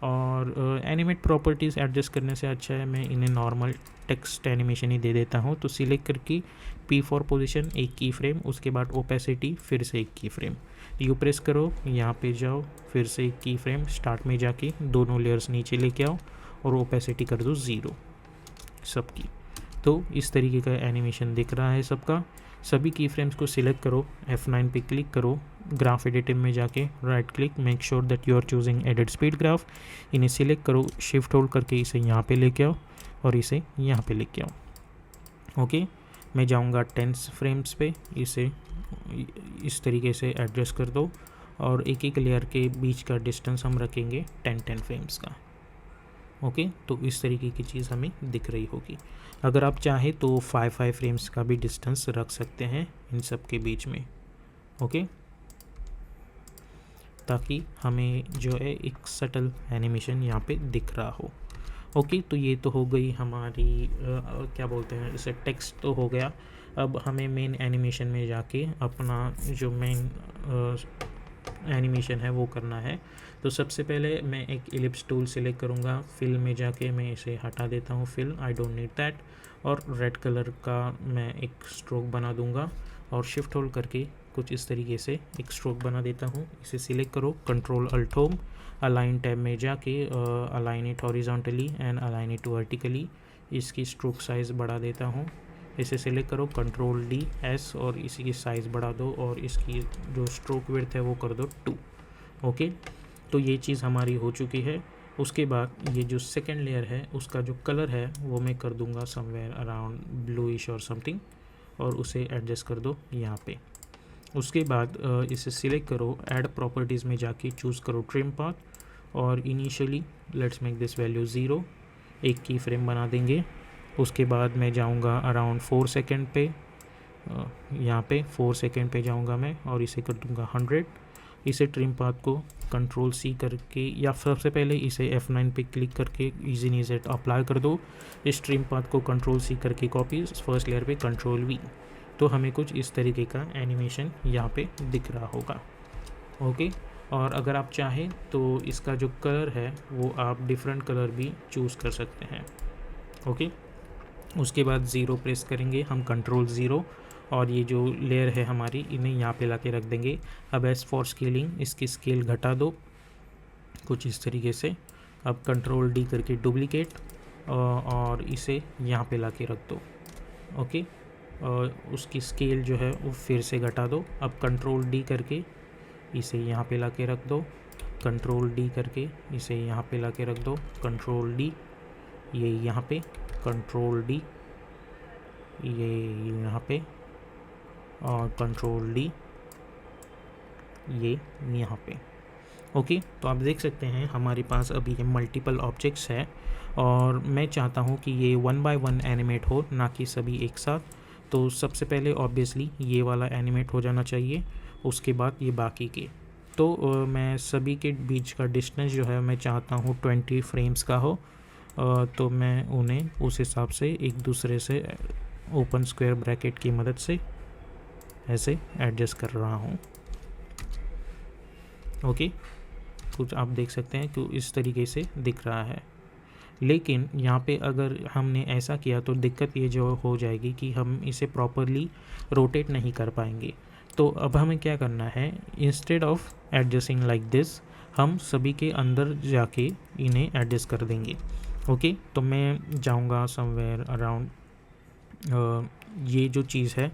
और एनिमेट प्रॉपर्टीज़ एडजस्ट करने से अच्छा है मैं इन्हें नॉर्मल टेक्स्ट एनिमेशन ही दे देता हूँ। तो सिलेक्ट करके P फॉर पोजीशन, एक की फ्रेम, उसके बाद ओपेसिटी, फिर से एक की फ्रेम, यू प्रेस करो, यहाँ पे जाओ, फिर से एक की फ्रेम, स्टार्ट में जाके दोनों लेयर्स नीचे लेके आओ और ओपेसिटी कर दो 0 सबकी। तो इस तरीके का एनिमेशन दिख रहा है सबका। सभी की फ्रेम्स को सिलेक्ट करो, F9 पे क्लिक करो, ग्राफ एडिटिंग में जाके right click, make sure that you are choosing edit speed graph, इन्हें सिलेक्ट करो, शिफ्ट होल्ड करके इसे यहाँ पे लेके आओ और इसे यहाँ पे लेके आओ। ओके, मैं जाऊँगा 10 फ्रेम्स पे, इसे इस तरीके से एडजस्ट कर दो और एक एक लेयर के बीच का डिस्टेंस हम रखेंगे 10 फ्रेम्स का। ओके, तो इस तरीके की चीज़ हमें दिख रही होगी। अगर आप चाहें तो 5 फ्रेम्स का भी डिस्टेंस रख सकते हैं इन सब के बीच में। ओके, ताकि हमें जो है एक सटल एनिमेशन यहाँ पे दिख रहा हो। ओके, तो ये तो हो गई हमारी क्या बोलते हैं इसे, टेक्स्ट तो हो गया। अब हमें मेन एनिमेशन में जाके अपना जो मेन एनिमेशन है वो करना है। तो सबसे पहले मैं एक इलिप्स टूल सिलेक्ट करूँगा, फिल में जाके मैं इसे हटा देता हूँ, fill, I don't need that, और रेड कलर का मैं एक स्ट्रोक बना दूँगा और शिफ्ट होल्ड करके कुछ इस तरीके से एक स्ट्रोक बना देता हूँ। इसे सिलेक्ट करो, control alt home, align tab में जाके align it horizontally and align it vertically, इसकी स्ट्रोक साइज़ बढ़ा देता हूँ। इसे सिलेक्ट करो, कंट्रोल डी एस, और इसी की साइज़ बढ़ा दो और इसकी जो स्ट्रोक विड्थ है वो कर दो 2। ओके, तो ये चीज़ हमारी हो चुकी है। उसके बाद ये जो सेकेंड लेयर है उसका जो कलर है वो मैं कर दूंगा समवेयर अराउंड ब्लूइश और समथिंग, और उसे एडजस्ट कर दो यहाँ पे। उसके बाद इसे सिलेक्ट करो, ऐड प्रॉपर्टीज़ में जाके चूज़ करो ट्रिम पाथ, और initially let's make this value 0, एक की फ्रेम बना देंगे। उसके बाद मैं जाऊंगा अराउंड 4 सेकेंड पे, यहाँ पे 4 सेकेंड पे जाऊंगा मैं और इसे कर दूंगा 100। इसे ट्रिम पाथ को कंट्रोल सी करके, या सबसे पहले इसे F9 पे क्लिक करके इजी नीजेट अप्लाई कर दो। इस ट्रिम पाथ को कंट्रोल सी करके कॉपी, फर्स्ट लेयर पे कंट्रोल वी, तो हमें कुछ इस तरीके का एनिमेशन यहाँ पे दिख रहा होगा। ओके, और अगर आप चाहें तो इसका जो कलर है वो आप डिफरेंट कलर भी चूज़ कर सकते हैं। ओके, उसके बाद 0 प्रेस करेंगे हम, कंट्रोल 0, और ये जो लेयर है हमारी इन्हें यहाँ पे लाके रख देंगे। अब एस फॉर स्केलिंग, इसकी स्केल घटा दो कुछ इस तरीके से। अब कंट्रोल डी करके डुप्लीकेट और इसे यहाँ पे लाके रख दो। ओके, और उसकी स्केल जो है वो फिर से घटा दो। अब कंट्रोल डी करके इसे यहाँ पे लाके रख दो, कंट्रोल डी करके इसे यहाँ पे लाके रख दो, कंट्रोल डी, ये यहाँ पे, कंट्रोल डी, ये यहाँ पे, और कंट्रोल डी, ये यहाँ पे। ओके, तो आप देख सकते हैं हमारे पास अभी ये मल्टीपल ऑब्जेक्ट्स है और मैं चाहता हूँ कि ये 1 बाय 1 एनिमेट हो, ना कि सभी एक साथ। तो सबसे पहले ऑब्वियसली ये वाला एनिमेट हो जाना चाहिए, उसके बाद ये बाकी के। तो मैं सभी के बीच का डिस्टेंस जो है मैं चाहता हूँ 20 फ्रेम्स का हो। तो मैं उन्हें उस हिसाब से एक दूसरे से ओपन स्क्वायर ब्रैकेट की मदद से ऐसे एडजस्ट कर रहा हूँ। ओके, कुछ आप देख सकते हैं कि इस तरीके से दिख रहा है। लेकिन यहाँ पे अगर हमने ऐसा किया तो दिक्कत ये जो हो जाएगी कि हम इसे प्रॉपरली रोटेट नहीं कर पाएंगे। तो अब हमें क्या करना है, instead of adjusting like this, हम सभी के अंदर जाके इन्हें एडजस्ट कर देंगे। ओके, तो मैं जाऊंगा समवेयर अराउंड, ये जो चीज़ है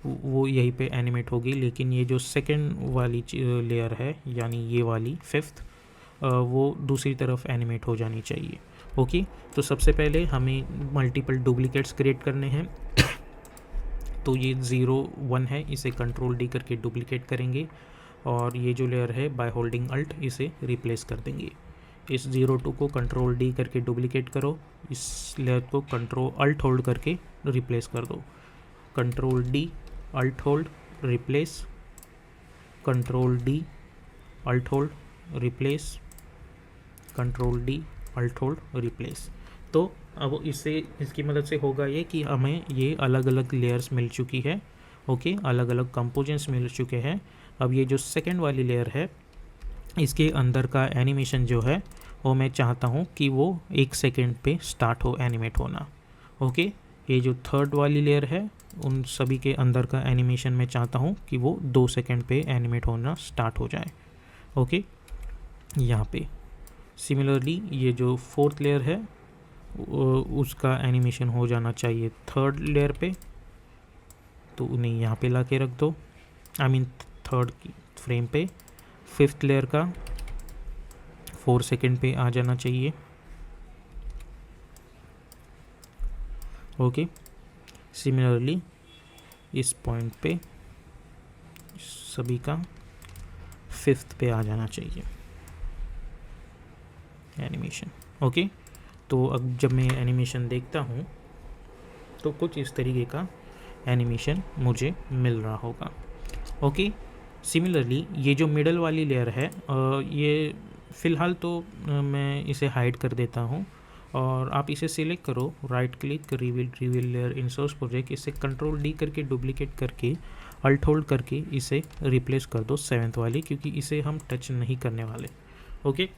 वो यहीं पे एनिमेट होगी, लेकिन ये जो सेकंड वाली लेयर है यानी ये वाली फिफ्थ, वो दूसरी तरफ एनिमेट हो जानी चाहिए। ओके, तो सबसे पहले हमें मल्टीपल डुप्लीकेट्स क्रिएट करने हैं। तो ये 0 1 है, इसे कंट्रोल डी करके डुप्लीकेट करेंगे और ये जो लेयर है बाय होल्डिंग अल्ट इसे रिप्लेस कर देंगे। इस 0 2 को कंट्रोल डी करके डुप्लीकेट करो, इस लेयर को कंट्रोल अल्ट होल्ड करके रिप्लेस कर दो। Control D alt hold replace, control D alt hold replace, control D alt hold replace. तो अब इसकी मदद से होगा ये कि हमें ये अलग अलग लेयर्स मिल चुकी है। ओके, अलग अलग कंपोजेंट्स मिल चुके हैं। अब ये जो सेकंड वाली लेयर है इसके अंदर का एनिमेशन जो है वो मैं चाहता हूँ कि वो 1 सेकेंड पे स्टार्ट हो एनिमेट होना। ओके, ये जो थर्ड वाली लेयर है उन सभी के अंदर का एनिमेशन मैं चाहता हूँ कि वो 2 सेकेंड पे एनिमेट होना स्टार्ट हो जाए। ओके, यहाँ पे सिमिलरली ये जो फोर्थ लेयर है उसका एनिमेशन हो जाना चाहिए थर्ड लेयर पे, तो उन्हें यहाँ पे ला के रख दो, आई मीन थर्ड की फ्रेम पे। फिफ्थ लेयर का 4 सेकेंड पे आ जाना चाहिए। ओके, सिमिलरली इस पॉइंट पे सभी का 5th पे आ जाना चाहिए एनिमेशन। ओके, तो अब जब मैं एनिमेशन देखता हूँ तो कुछ इस तरीके का एनिमेशन मुझे मिल रहा होगा। ओके, सिमिलरली ये जो मिडल वाली लेयर है ये फ़िलहाल तो मैं इसे हाइड कर देता हूँ और आप इसे सिलेक्ट करो, right click, reveal layer in source project, इसे कंट्रोल डी करके डुप्लीकेट करके अल्ट होल्ड करके इसे रिप्लेस कर दो 7th वाली, क्योंकि इसे हम टच नहीं करने वाले। ओके,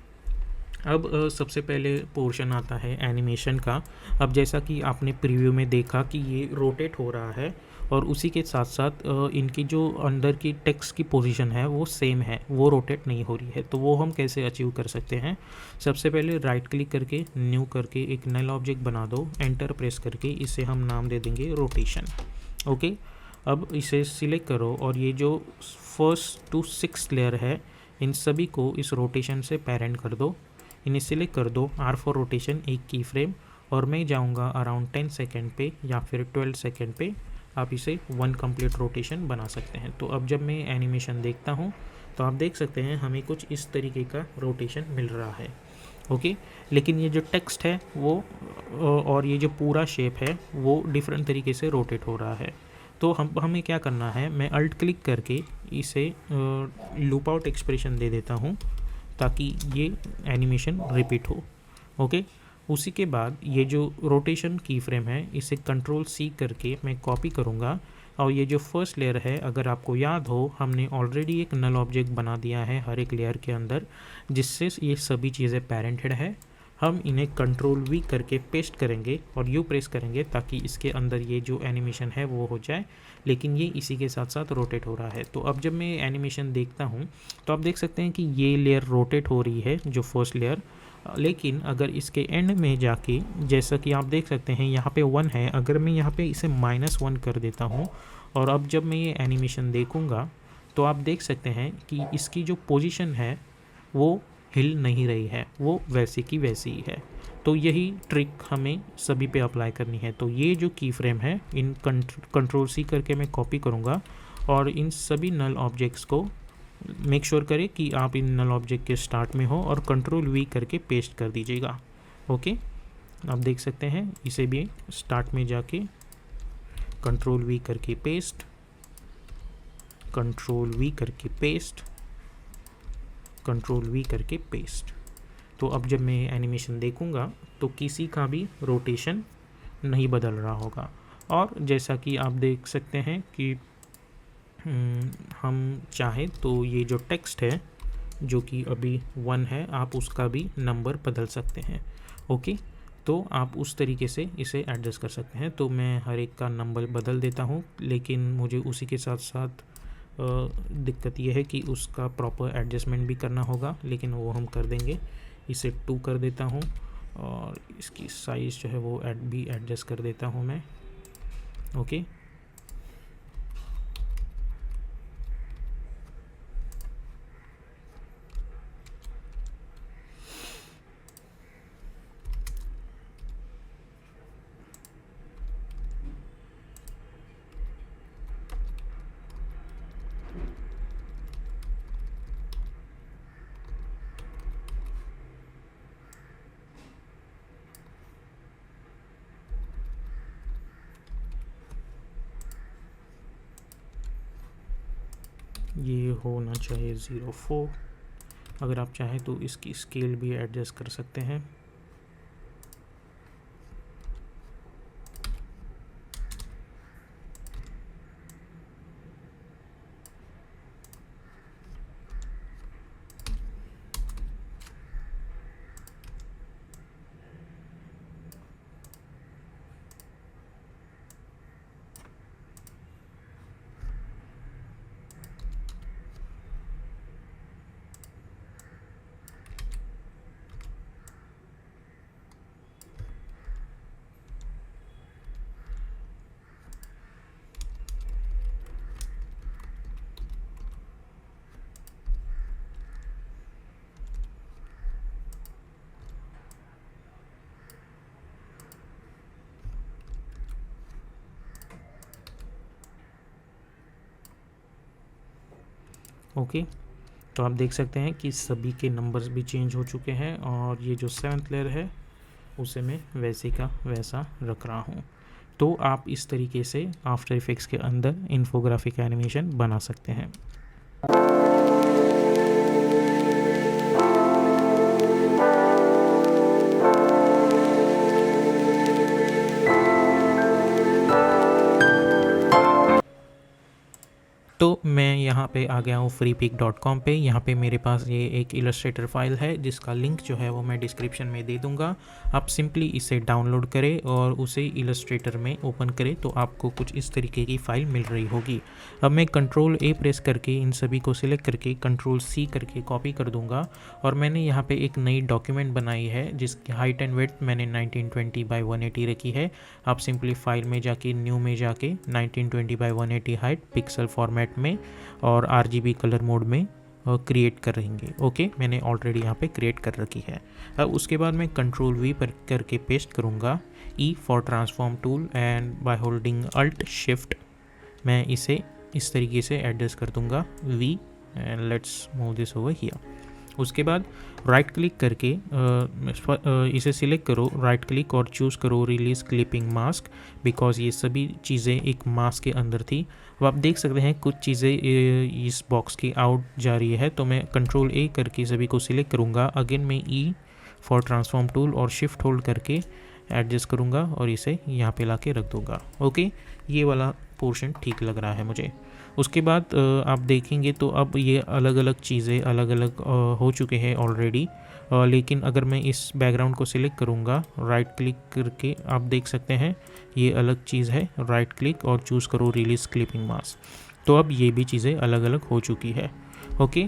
अब सबसे पहले पोर्शन आता है एनिमेशन का। अब जैसा कि आपने प्रीव्यू में देखा कि ये रोटेट हो रहा है और उसी के साथ साथ इनकी जो अंदर की टेक्स्ट की पोजीशन है वो सेम है, वो रोटेट नहीं हो रही है। तो वो हम कैसे अचीव कर सकते हैं? सबसे पहले राइट क्लिक करके न्यू करके एक नल ऑब्जेक्ट बना दो, एंटर प्रेस करके इसे हम नाम दे देंगे रोटेशन। ओके, अब इसे सिलेक्ट करो और ये जो 1st to 6th लेयर है इन सभी को इस रोटेशन से पेरेंट कर दो। इन्हें सिलेक्ट कर दो, R फॉर रोटेशन, एक की फ्रेम, और मैं जाऊंगा अराउंड 10 सेकेंड पे या फिर 12 सेकेंड पे। आप इसे 1 कंप्लीट रोटेशन बना सकते हैं। तो अब जब मैं एनिमेशन देखता हूँ तो आप देख सकते हैं हमें कुछ इस तरीके का रोटेशन मिल रहा है। ओके, लेकिन ये जो टेक्स्ट है वो और ये जो पूरा शेप है वो डिफरेंट तरीके से रोटेट हो रहा है। तो हमें क्या करना है, मैं अल्ट क्लिक करके इसे लूप आउट एक्सप्रेशन दे देता हूँ ताकि ये एनिमेशन रिपीट हो। ओके, उसी के बाद ये जो रोटेशन की फ्रेम है इसे कंट्रोल C करके मैं कॉपी करूँगा और ये जो फर्स्ट लेयर है, अगर आपको याद हो, हमने ऑलरेडी एक नल ऑब्जेक्ट बना दिया है हर एक लेयर के अंदर जिससे ये सभी चीज़ें पेरेंटेड है। हम इन्हें कंट्रोल V करके पेस्ट करेंगे और U प्रेस करेंगे ताकि इसके अंदर ये जो एनिमेशन है वो हो जाए, लेकिन ये इसी के साथ साथ रोटेट हो रहा है। तो अब जब मैं एनिमेशन देखता हूँ तो आप देख सकते हैं कि ये लेयर रोटेट हो रही है जो फर्स्ट लेयर, लेकिन अगर इसके एंड में जाके जैसा कि आप देख सकते हैं यहाँ पे 1 है, अगर मैं यहाँ पे इसे -1 कर देता हूँ और अब जब मैं ये एनिमेशन देखूँगा तो आप देख सकते हैं कि इसकी जो पोजीशन है वो हिल नहीं रही है, वो वैसी की वैसी ही है। तो यही ट्रिक हमें सभी पे अप्लाई करनी है। तो ये जो की फ्रेम है इन कंट्रोल C करके मैं कॉपी करूँगा और इन सभी नल ऑब्जेक्ट्स को मेक श्योर करें कि आप इन नल ऑब्जेक्ट के स्टार्ट में हो और कंट्रोल V करके पेस्ट कर दीजिएगा। ओके, आप देख सकते हैं इसे भी स्टार्ट में जाके कंट्रोल V करके पेस्ट, कंट्रोल V करके पेस्ट, कंट्रोल V करके पेस्ट। तो अब जब मैं एनिमेशन देखूंगा तो किसी का भी रोटेशन नहीं बदल रहा होगा। और जैसा कि आप देख सकते हैं कि हम चाहें तो ये जो टेक्स्ट है जो कि अभी 1 है, आप उसका भी नंबर बदल सकते हैं। ओके, तो आप उस तरीके से इसे एडजस्ट कर सकते हैं। तो मैं हर एक का नंबर बदल देता हूँ, लेकिन मुझे उसी के साथ साथ दिक्कत यह है कि उसका प्रॉपर एडजस्टमेंट भी करना होगा, लेकिन वो हम कर देंगे। इसे 2 कर देता हूँ और इसकी साइज़ जो है वो भी एडजस्ट कर देता हूँ मैं। ओके, ये होना चाहिए 0.4। अगर आप चाहें तो इसकी स्केल भी एडजस्ट कर सकते हैं। ओके, तो आप देख सकते हैं कि सभी के नंबर्स भी चेंज हो चुके हैं और ये जो 7th लेयर है उसे मैं वैसे का वैसा रख रहा हूँ। तो आप इस तरीके से आफ्टर इफेक्ट्स के अंदर इन्फोग्राफिक एनिमेशन बना सकते हैं। तो मैं यहाँ पे आ गया हूँ freepik.com पे। यहाँ पे मेरे पास ये एक इलस्ट्रेटर फाइल है जिसका लिंक जो है वो मैं डिस्क्रिप्शन में दे दूँगा। आप सिंपली इसे डाउनलोड करें और उसे इलस्ट्रेटर में ओपन करें तो आपको कुछ इस तरीके की फ़ाइल मिल रही होगी। अब मैं Ctrl+A प्रेस करके इन सभी को सिलेक्ट करके Ctrl+C करके कॉपी कर दूँगा और मैंने यहाँ पर एक नई डॉक्यूमेंट बनाई है जिसकी हाइट एंड विड्थ मैंने 1920x180 रखी है। आप सिंपली फाइल में जाके न्यू में जाके 1920x180 हाइट पिक्सल फॉर्मेट में और RGB कलर मोड में क्रिएट करेंगे। ओके, मैंने ऑलरेडी यहाँ पे क्रिएट कर रखी है। अब उसके बाद मैं Ctrl+V पर करके पेस्ट करूँगा। E for transform tool and by holding Alt Shift मैं इसे इस तरीके से एडजस्ट कर दूँगा V and let's move this over here. उसके बाद राइट क्लिक करके इसे सिलेक्ट करो, राइट क्लिक और चूज़ करो रिलीज़ क्लिपिंग मास्क, बिकॉज ये सभी चीज़ें एक मास्क के अंदर थी। अब आप देख सकते हैं कुछ चीज़ें इस बॉक्स की आउट जा रही है, तो मैं Ctrl+A करके सभी को सिलेक्ट करूँगा। अगेन मैं E फॉर ट्रांसफॉर्म टूल और शिफ्ट होल्ड करके एडजस्ट करूँगा और इसे यहाँ पे ला के रख दूँगा। ओके, ये वाला पोर्शन ठीक लग रहा है मुझे। उसके बाद आप देखेंगे तो अब ये अलग अलग चीज़ें अलग अलग हो चुके हैं ऑलरेडी, लेकिन अगर मैं इस बैकग्राउंड को सिलेक्ट करूँगा राइट क्लिक करके, आप देख सकते हैं ये अलग चीज़ है। राइट क्लिक और चूज़ करो रिलीज़ क्लिपिंग मास्क, तो अब ये भी चीज़ें अलग अलग हो चुकी है। ओके,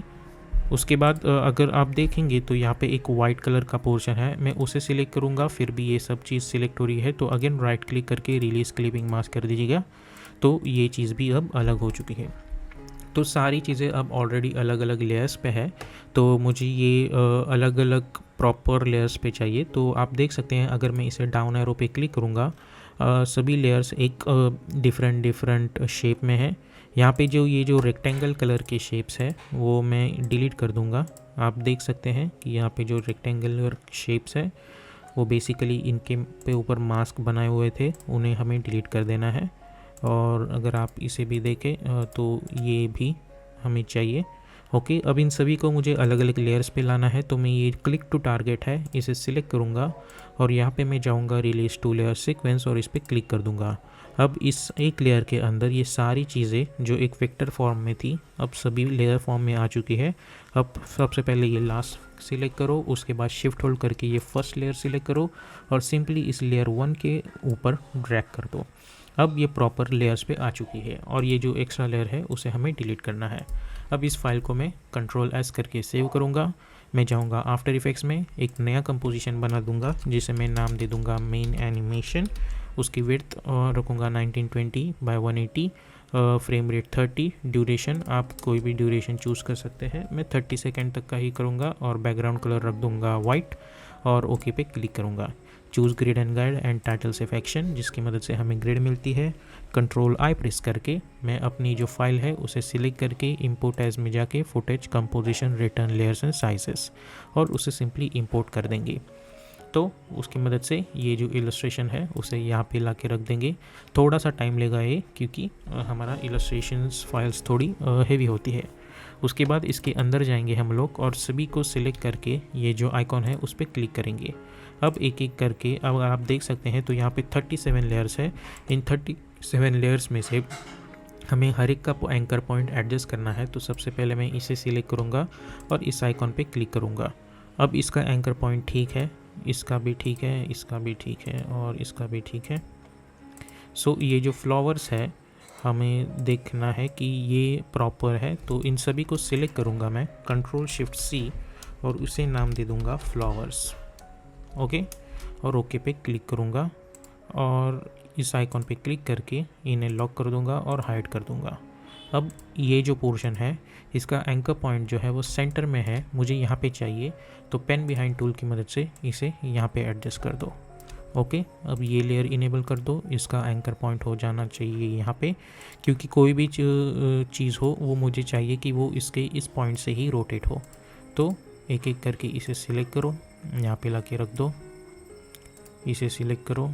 उसके बाद अगर आप देखेंगे तो यहाँ पे एक वाइट कलर का पोर्शन है, मैं उसे सिलेक्ट करूँगा, फिर भी ये सब चीज़ सिलेक्ट हो रही है, तो अगेन राइट क्लिक करके रिलीज़ क्लिपिंग मास्क कर दीजिएगा, तो ये चीज़ भी अब अलग हो चुकी है। तो सारी चीज़ें अब ऑलरेडी अलग अलग लेयर्स पे है, तो मुझे ये अलग अलग प्रॉपर लेयर्स पे चाहिए। तो आप देख सकते हैं अगर मैं इसे डाउन एरो पे क्लिक करूँगा, सभी लेयर्स एक डिफरेंट शेप में है। यहाँ पे जो ये जो रेक्टेंगल कलर के शेप्स है वो मैं डिलीट कर दूँगा। आप देख सकते हैं कि यहाँ पे जो रेक्टेंगुलर शेप्स है वो बेसिकली इनके पे ऊपर मास्क बनाए हुए थे, उन्हें हमें डिलीट कर देना है। और अगर आप इसे भी देखें तो ये भी हमें चाहिए। ओके, अब इन सभी को मुझे अलग अलग लेयर्स पे लाना है, तो मैं ये क्लिक टू टारगेट है इसे सिलेक्ट करूँगा और यहाँ पे मैं जाऊँगा रिलीज टू लेयर सीक्वेंस और इस पर क्लिक कर दूँगा। अब इस एक लेयर के अंदर ये सारी चीज़ें जो एक वेक्टर फॉर्म में थी अब सभी लेयर फॉर्म में आ चुकी है। अब सबसे पहले ये लास्ट सिलेक्ट करो, उसके बाद शिफ्ट होल्ड करके ये फर्स्ट लेयर सिलेक्ट करो और सिंपली इस लेयर 1 के ऊपर ड्रैग कर दो। अब ये प्रॉपर लेयर्स पे आ चुकी है और ये जो एक्स्ट्रा लेयर है उसे हमें डिलीट करना है। अब इस फाइल को मैं Ctrl+S करके सेव करूँगा। मैं जाऊंगा आफ्टर इफेक्ट्स में, एक नया कंपोजिशन बना दूंगा जिसे मैं नाम दे दूंगा मेन एनिमेशन। उसकी विड्थ रखूँगा 1920 बाय 180, फ्रेम रेट 30, ड्यूरेशन आप कोई भी ड्यूरेशन चूज़ कर सकते हैं, मैं 30 सेकेंड तक का ही करूँगा और बैकग्राउंड कलर रख दूँगा वाइट और ओके पे क्लिक करूँगा। Choose grid and guide and title safe action, जिसकी मदद से हमें ग्रिड मिलती है। कंट्रोल आई प्रेस करके मैं अपनी जो फाइल है उसे सिलेक्ट करके इंपोर्ट एज में जाके footage, composition, return, layers and sizes, और उसे सिंपली इंपोर्ट कर देंगे। तो उसकी मदद से ये जो इलस्ट्रेशन है उसे यहाँ पे ला के रख देंगे। थोड़ा सा टाइम लेगा ये, क्योंकि हमारा इलस्ट्रेशंस फाइल्स थोड़ी हेवी होती है। उसके बाद इसके अंदर जाएंगे हम लोग और सभी को सिलेक्ट करके ये जो आइकॉन है उस पर क्लिक करेंगे। अब एक एक करके, अब आप देख सकते हैं तो यहाँ पे 37 लेयर्स है। इन 37 लेयर्स में से हमें हर एक का एंकर पॉइंट एडजस्ट करना है। तो सबसे पहले मैं इसे सिलेक्ट करूँगा और इस आइकॉन पे क्लिक करूँगा। अब इसका एंकर पॉइंट ठीक है, इसका भी ठीक है, इसका भी ठीक है और इसका भी ठीक है। सो ये जो फ्लावर्स है हमें देखना है कि ये प्रॉपर है, तो इन सभी को सिलेक्ट करूँगा मैं, कंट्रोल शिफ्ट सी, और उसे नाम दे दूँगा फ्लावर्स। ओके, और ओके पे क्लिक करूँगा और इस आइकॉन पे क्लिक करके इन्हें लॉक कर दूँगा और हाइड कर दूँगा। अब ये जो पोर्शन है इसका एंकर पॉइंट जो है वो सेंटर में है, मुझे यहाँ पे चाहिए, तो पेन बिहाइंड टूल की मदद से इसे यहाँ पे एडजस्ट कर दो। ओके, अब ये लेयर इनेबल कर दो, इसका एंकर पॉइंट हो जाना चाहिए यहाँ पे, क्योंकि कोई भी चीज़ हो वो मुझे चाहिए कि वो इसके इस पॉइंट से ही रोटेट हो। तो एक एक करके इसे सिलेक्ट करो, यहाँ पे ला के रख दो, इसे सिलेक्ट करो,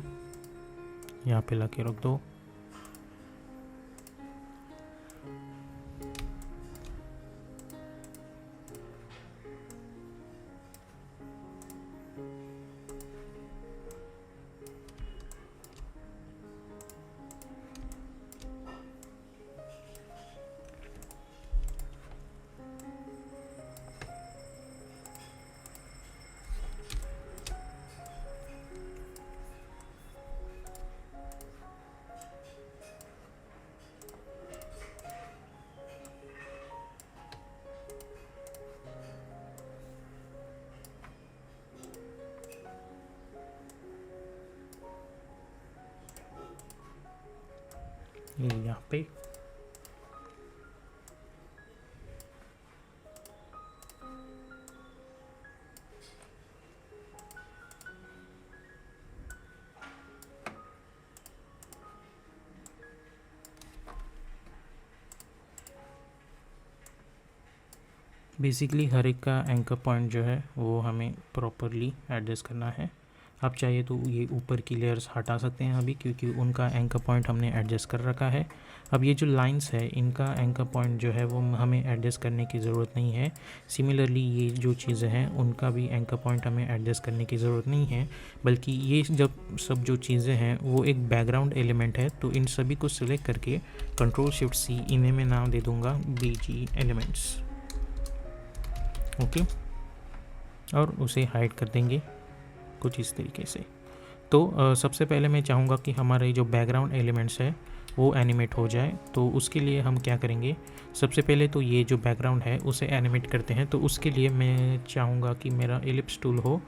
यहाँ पे ला के रख दो। ये यहाँ पे बेसिकली हर एक का एंकर पॉइंट जो है वो हमें प्रॉपरली एडजस्ट करना है। आप चाहिए तो ये ऊपर की लेयर्स हटा सकते हैं अभी, क्योंकि उनका एंकर पॉइंट हमने एडजस्ट कर रखा है। अब ये जो लाइंस है इनका एंकर पॉइंट जो है वो हमें एडजस्ट करने की ज़रूरत नहीं है। सिमिलरली ये जो चीज़ें हैं उनका भी एंकर पॉइंट हमें एडजस्ट करने की ज़रूरत नहीं है, बल्कि ये जब सब जो चीज़ें हैं वो एक बैकग्राउंड एलिमेंट है। तो इन सभी को सिलेक्ट करके कंट्रोल शिफ्ट सी, इन्हें मैं नाम दे दूँगा BG एलिमेंट्स। ओके, और उसे हाइड कर देंगे कुछ इस तरीके से। तो सबसे पहले मैं चाहूँगा कि हमारे जो बैकग्राउंड एलिमेंट्स है वो एनिमेट हो जाए। तो उसके लिए हम क्या करेंगे, सबसे पहले तो ये जो बैकग्राउंड है उसे एनिमेट करते हैं। तो उसके लिए मैं चाहूँगा कि मेरा एलिप्स टूल हो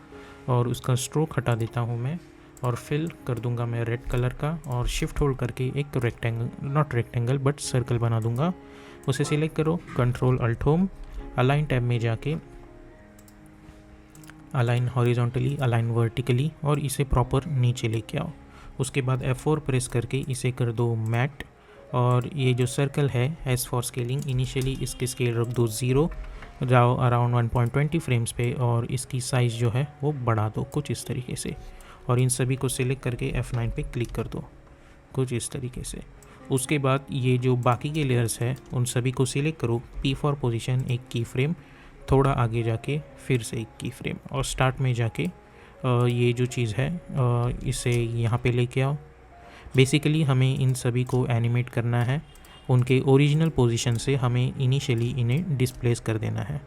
और उसका स्ट्रोक हटा देता हूँ मैं, और फिल कर दूँगा मैं रेड कलर का, और शिफ्ट होल्ड करके एक rectangle, not rectangle but circle बना दूँगा। उसे सिलेक्ट करो, control alt home, align tab में जाके अलाइन हॉरिजॉन्टली, अलाइन वर्टिकली, और इसे प्रॉपर नीचे लेके आओ। उसके बाद F4 प्रेस करके इसे कर दो मैट, और ये जो सर्कल है एज फॉर स्केलिंग, इनिशियली इसकी स्केल रख दो 0, जाओ अराउंड 1.20 फ्रेम्स पे, और इसकी साइज़ जो है वो बढ़ा दो कुछ इस तरीके से, और इन सभी को सिलेक्ट करके F9 पे क्लिक कर दो कुछ इस तरीके से। उसके बाद ये जो बाकी के लेयर्स है उन सभी को सिलेक्ट करो, P फॉर पोजीशन, एक की फ्रेम, थोड़ा आगे जाके फिर से एक की फ्रेम, और स्टार्ट में जाके ये जो चीज़ है इसे यहाँ पे लेके आओ। बेसिकली हमें इन सभी को एनिमेट करना है, उनके ओरिजिनल पोजीशन से हमें इनिशियली इन्हें डिस्प्लेस कर देना है।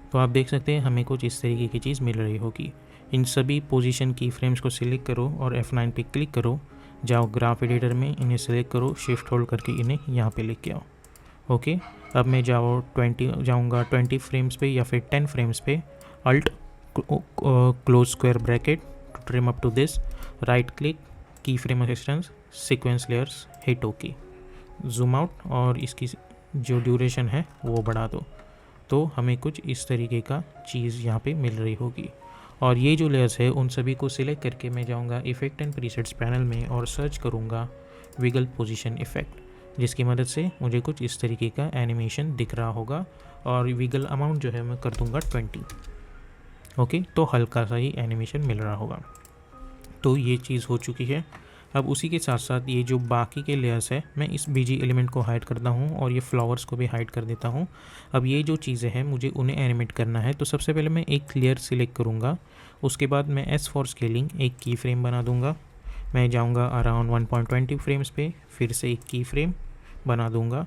तो आप देख सकते हैं हमें कुछ इस तरीके की चीज़ मिल रही होगी। इन सभी पोजीशन की फ्रेम्स को सिलेक्ट करो और F9 पे क्लिक करो, जाओ ग्राफ एडिटर में, इन्हें सिलेक्ट करो, शिफ्ट होल्ड करके इन्हें यहाँ पे लेके आओ। ओके, अब मैं जाऊँगा 20 फ्रेम्स पे या फिर 10 फ्रेम्स पे, alt close square bracket to trim up to this, right click, key frame assistance, sequence layers, hit okay, zoom out और इसकी जो ड्यूरेशन है वो बढ़ा दो। तो हमें कुछ इस तरीके का चीज़ यहाँ पे मिल रही होगी। और ये जो लेयर्स है उन सभी को सिलेक्ट करके मैं जाऊँगा इफेक्ट एंड प्रीसेट्स पैनल में और सर्च करूँगा विगल पोजीशन इफेक्ट, जिसकी मदद से मुझे कुछ इस तरीके का एनिमेशन दिख रहा होगा। और विगल अमाउंट जो है मैं कर दूँगा 20। ओके, तो हल्का सा ही एनिमेशन मिल रहा होगा। तो ये चीज़ हो चुकी है। अब उसी के साथ साथ ये जो बाकी के लेयर्स है मैं इस बीजी एलिमेंट को हाइड करता हूँ और ये फ्लावर्स को भी हाइड कर देता हूँ। अब ये जो चीज़ें हैं मुझे उन्हें एनिमेट करना है, तो सबसे पहले मैं एक लेयर सिलेक्ट करूँगा, उसके बाद मैं एस फॉर स्केलिंग एक की फ्रेम बना दूँगा। मैं जाऊँगा अराउंड 1.20 फ्रेम्स पे, फिर से एक की फ्रेम बना दूँगा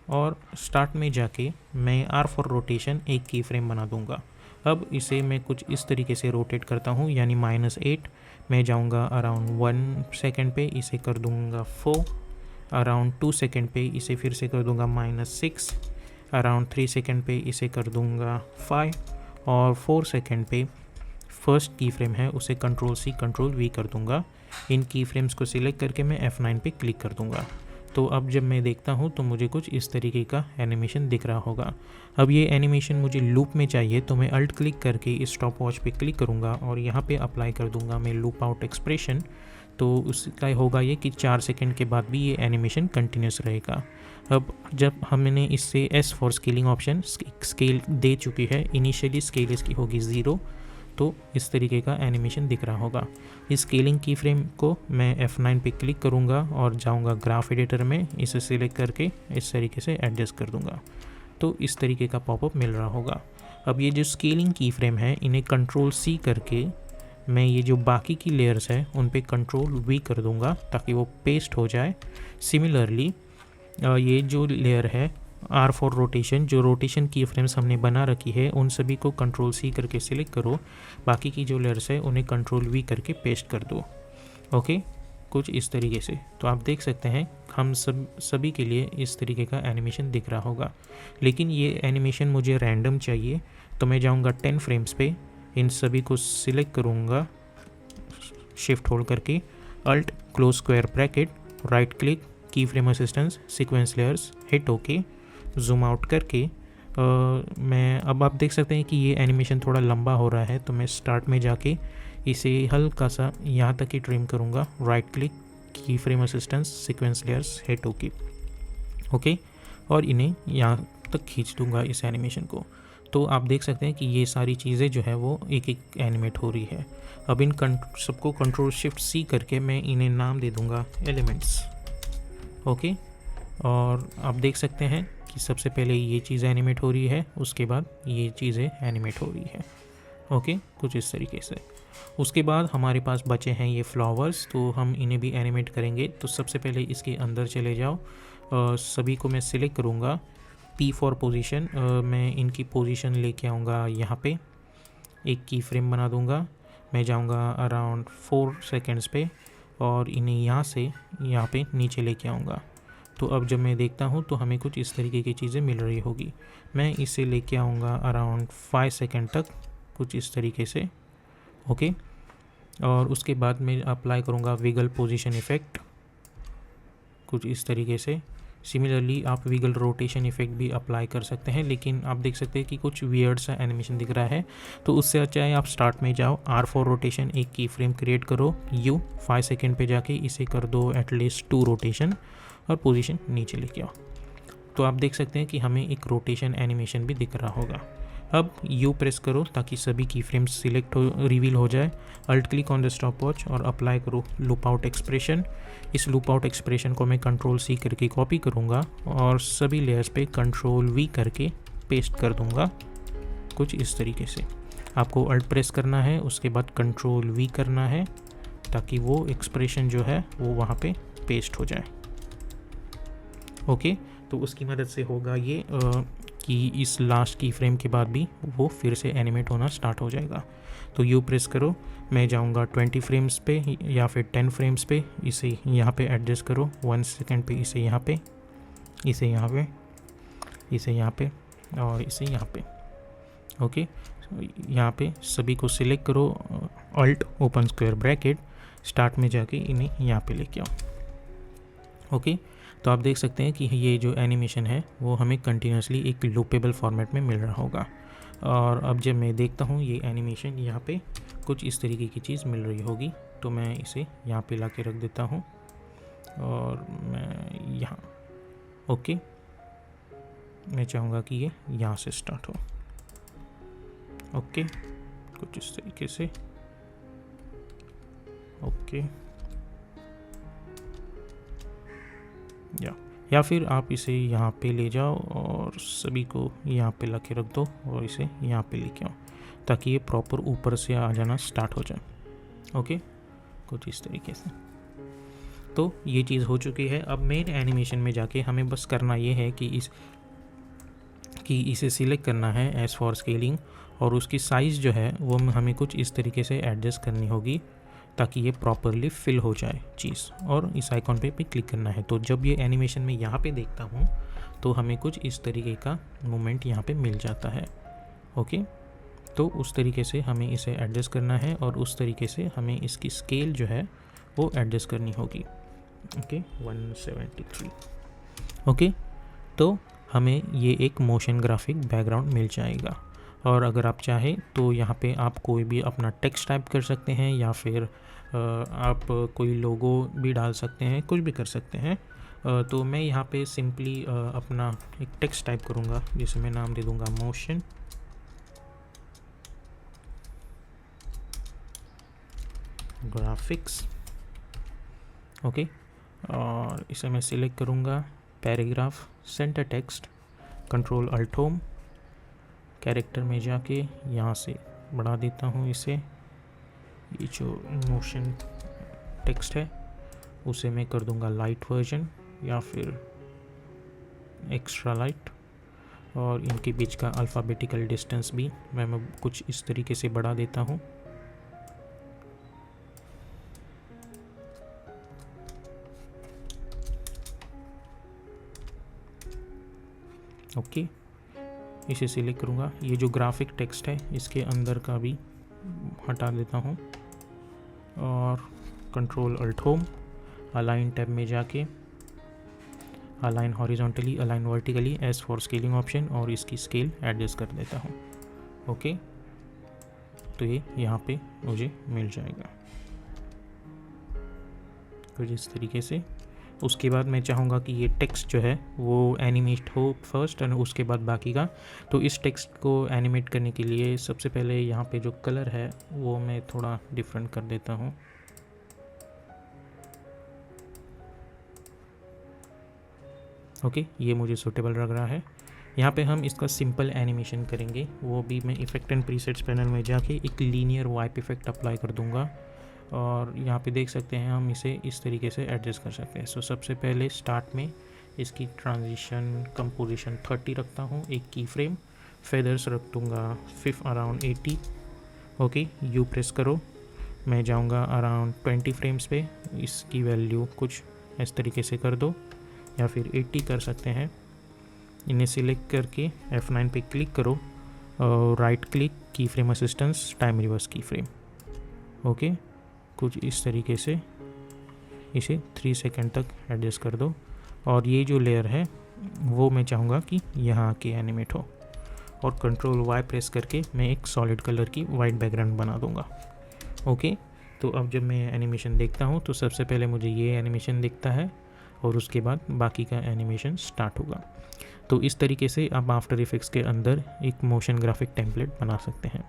और स्टार्ट में जाके मैं आर फॉर रोटेशन एक की फ्रेम बना दूँगा। अब इसे मैं कुछ इस तरीके से रोटेट करता हूँ, यानी -8, मैं जाऊँगा अराउंड 1 सेकेंड पे, इसे कर दूँगा 4, अराउंड 2 सेकेंड पे इसे फिर से कर दूँगा -6, अराउंड 3 सेकेंड पे इसे कर दूँगा 5 और 4 सेकेंड पे फर्स्ट की फ्रेम है उसे Ctrl+C Ctrl+V कर दूँगा। इन की फ्रेम्स को सिलेक्ट करके मैं F9 पे क्लिक कर दूँगा। तो अब जब मैं देखता हूँ तो मुझे कुछ इस तरीके का एनिमेशन दिख रहा होगा। अब ये एनिमेशन मुझे लूप में चाहिए, तो मैं अल्ट क्लिक करके इस स्टॉप वॉच पे क्लिक करूँगा और यहाँ पे अप्लाई कर दूँगा मैं लूप आउट एक्सप्रेशन। तो उसका होगा ये कि 4 सेकंड के बाद भी ये एनिमेशन कंटिन्यूस रहेगा। अब जब हमने इससे S for scaling option scale दे चुकी है, इनिशियली स्केल इसकी होगी 0, तो इस तरीके का एनिमेशन दिख रहा होगा। इस स्केलिंग की फ्रेम को मैं F9 पे क्लिक करूँगा और जाऊँगा ग्राफ एडिटर में, इसे सिलेक्ट करके इस तरीके से एडजस्ट कर दूँगा। तो इस तरीके का पॉपअप मिल रहा होगा। अब ये जो स्केलिंग की फ्रेम है इन्हें Ctrl+C करके मैं ये जो बाकी की लेयर्स है उन पे Ctrl+V कर दूँगा ताकि वो पेस्ट हो जाए। सिमिलरली ये जो लेयर है आर फॉर रोटेशन, जो रोटेशन की फ्रेम्स हमने बना रखी है उन सभी को Ctrl+C करके सिलेक्ट करो, बाकी की जो लेयर्स है उन्हें Ctrl+V करके पेस्ट कर दो। ओके, कुछ इस तरीके से। तो आप देख सकते हैं हम सभी के लिए इस तरीके का एनिमेशन दिख रहा होगा। लेकिन ये एनिमेशन मुझे रैंडम चाहिए, तो मैं जाऊंगा 10 फ्रेम्स पे, इन सभी को सिलेक्ट करूंगा शिफ्ट होल्ड करके, alt close square bracket, right click, key frame assistance, sequence layers, hit okay, zoom out करके मैं अब आप देख सकते हैं कि ये एनिमेशन थोड़ा लंबा हो रहा है, तो मैं स्टार्ट में जाके इसे हल्का सा यहाँ तक ही ट्रिम करूँगा, right click, key frame assistance, sequence layers, hit okay, okay, और इन्हें यहाँ तक खींच दूँगा इस एनिमेशन को। तो आप देख सकते हैं कि ये सारी चीज़ें जो है वो एक एक एनिमेट हो रही है। अब इन सबको Ctrl+Shift+C करके मैं इन्हें नाम दे दूँगा एलिमेंट्स। ओके, और आप देख सकते हैं कि सबसे पहले ये चीज़ एनिमेट हो रही है, उसके बाद ये चीज़ें एनिमेट हो रही है। ओके, कुछ इस तरीके से। उसके बाद हमारे पास बचे हैं ये फ्लावर्स, तो हम इन्हें भी एनिमेट करेंगे। तो सबसे पहले इसके अंदर चले जाओ, सभी को मैं सिलेक्ट करूँगा, P फॉर पोजीशन, मैं इनकी पोजीशन लेके आऊँगा यहाँ पे, एक की फ्रेम बना दूँगा। मैं जाऊँगा अराउंड 4 सेकेंड्स पे और इन्हें यहाँ से यहाँ पे नीचे लेके आऊँगा। तो अब जब मैं देखता हूँ तो हमें कुछ इस तरीके की चीज़ें मिल रही होगी। मैं इसे लेके आऊँगा अराउंड 5 सेकेंड तक, कुछ इस तरीके से। ओके, और उसके बाद मैं अप्लाई करूँगा विगल पोजीशन इफ़ेक्ट, कुछ इस तरीके से। सिमिलरली आप विगल रोटेशन इफ़ेक्ट भी अप्लाई कर सकते हैं, लेकिन आप देख सकते हैं कि कुछ वियर्ड सा एनिमेशन दिख रहा है, तो उससे अच्छा है आप स्टार्ट में जाओ, आर फॉर रोटेशन एक की फ्रेम क्रिएट करो, 5 सेकेंड पे जाके इसे कर दो एटलीस्ट 2 रोटेशन और पोजीशन नीचे लेके आओ। तो आप देख सकते हैं कि हमें एक रोटेशन एनिमेशन भी दिख रहा होगा। अब U प्रेस करो ताकि सभी की फ्रेम्स सिलेक्ट हो, रिवील हो जाए। Alt click on the stopwatch और अप्लाई करो लूप आउट एक्सप्रेशन। इस लूप आउट एक्सप्रेशन को मैं Ctrl+C करके कॉपी करूँगा और सभी लेयर्स पे Ctrl+V करके पेस्ट कर दूँगा, कुछ इस तरीके से। आपको अल्ट प्रेस करना है, उसके बाद Ctrl+V करना है ताकि वो एक्सप्रेशन जो है वो वहाँ पे पेस्ट हो जाए। ओके, तो उसकी मदद से होगा ये कि इस लास्ट की फ्रेम के बाद भी वो फिर से एनिमेट होना स्टार्ट हो जाएगा। तो यू प्रेस करो, मैं जाऊंगा 20 फ्रेम्स पे या फिर 10 फ्रेम्स पे, इसे यहाँ पे एडजस्ट करो 1 सेकेंड पे, इसे यहाँ पे, इसे यहाँ पे, इसे यहाँ पे और इसे यहाँ पे। ओके, यहाँ पे सभी को सिलेक्ट करो, alt open square bracket, start में जाके इन्हें यहाँ पे लेके आओ। ओके, तो आप देख सकते हैं कि ये जो एनिमेशन है वो हमें कंटिन्यूसली एक लूपेबल फॉर्मेट में मिल रहा होगा। और अब जब मैं देखता हूँ ये एनिमेशन, यहाँ पे कुछ इस तरीके की चीज़ मिल रही होगी, तो मैं इसे यहाँ पे ला के रख देता हूँ और मैं यहाँ, ओके, मैं चाहूँगा कि ये यहाँ से स्टार्ट हो। ओके, कुछ इस तरीके से। ओके, या फिर आप इसे यहाँ पे ले जाओ और सभी को यहाँ पे ला के रख दो और इसे यहाँ पे लेके आओ ताकि ये प्रॉपर ऊपर से आ जाना स्टार्ट हो जाए। ओके, कुछ इस तरीके से। तो ये चीज़ हो चुकी है। अब मेन एनिमेशन में जाके हमें बस करना ये है कि इसे सिलेक्ट करना है एज फॉर स्केलिंग, और उसकी साइज़ जो है वो हमें कुछ इस तरीके से एडजस्ट करनी होगी ताकि ये प्रॉपरली फिल हो जाए चीज़, और इस आइकॉन पे क्लिक करना है। तो जब ये एनिमेशन में यहाँ पे देखता हूँ तो हमें कुछ इस तरीके का मूवमेंट यहाँ पे मिल जाता है। ओके, तो उस तरीके से हमें इसे एडजस्ट करना है और उस तरीके से हमें इसकी स्केल जो है वो एडजस्ट करनी होगी। ओके, 173। ओके, तो हमें ये एक मोशन ग्राफिक बैकग्राउंड मिल जाएगा। और अगर आप चाहें तो यहाँ पे आप कोई भी अपना टेक्स्ट टाइप कर सकते हैं या फिर आप कोई लोगो भी डाल सकते हैं, कुछ भी कर सकते हैं। तो मैं यहाँ पे सिंपली अपना एक टेक्स्ट टाइप करूँगा जिसे मैं नाम दे दूँगा मोशन ग्राफिक्स। ओके, और इसे मैं सिलेक्ट करूँगा paragraph, centre text, control alt home, character में जाके यहाँ से बढ़ा देता हूँ इसे। ये जो मोशन टेक्स्ट है उसे मैं कर दूँगा लाइट वर्जन या फिर एक्स्ट्रा लाइट, और इनके बीच का अल्फ़ाबेटिकल डिस्टेंस भी मैं कुछ इस तरीके से बढ़ा देता हूँ। ओके, इसे सिलेक्ट करूँगा। ये जो ग्राफिक टेक्स्ट है इसके अंदर का भी हटा देता हूँ और control alt home, align tab में जाके align horizontally, align vertically, as for scaling option, और इसकी स्केल एडजस्ट कर देता हूँ। ओके, तो ये यहाँ पे मुझे मिल जाएगा कुछ इस तरीके से। उसके बाद मैं चाहूँगा कि ये टेक्स्ट जो है वो एनिमेट हो फर्स्ट और उसके बाद बाकी का। तो इस टेक्स्ट को एनिमेट करने के लिए सबसे पहले यहाँ पे जो कलर है वो मैं थोड़ा डिफरेंट कर देता हूँ। ओके, ये मुझे सूटेबल लग रहा है। यहाँ पे हम इसका सिंपल एनिमेशन करेंगे, वो भी मैं इफेक्ट एंड प्रीसेट्स पैनल में जाके एक लीनियर वाइप इफेक्ट अप्लाई कर दूँगा, और यहाँ पे देख सकते हैं हम इसे इस तरीके से एडजस्ट कर सकते हैं। सो सबसे पहले स्टार्ट में इसकी ट्रांजिशन कंपोजिशन 30 रखता हूँ, एक की फ्रेम, फेदर्स रख दूँगा अराउंड 80। ओके, यू प्रेस करो, मैं जाऊँगा अराउंड 20 फ्रेम्स पे, इसकी वैल्यू कुछ इस तरीके से कर दो या फिर 80 कर सकते हैं। इन्हें सिलेक्ट करके F9 पे क्लिक करो और right click, key frame assistance, time reverse की फ्रेम। ओके, कुछ इस तरीके से इसे 3 सेकंड तक एडजस्ट कर दो, और ये जो लेयर है वो मैं चाहूँगा कि यहाँ आके एनिमेट हो, और कंट्रोल वाई प्रेस करके मैं एक सॉलिड कलर की वाइट बैकग्राउंड बना दूँगा। ओके, तो अब जब मैं एनिमेशन देखता हूँ तो सबसे पहले मुझे ये एनिमेशन दिखता है और उसके बाद बाकी का एनिमेशन स्टार्ट होगा। तो इस तरीके से आप आफ्टर इफेक्ट्स के अंदर एक मोशन ग्राफिक टेम्पलेट बना सकते हैं।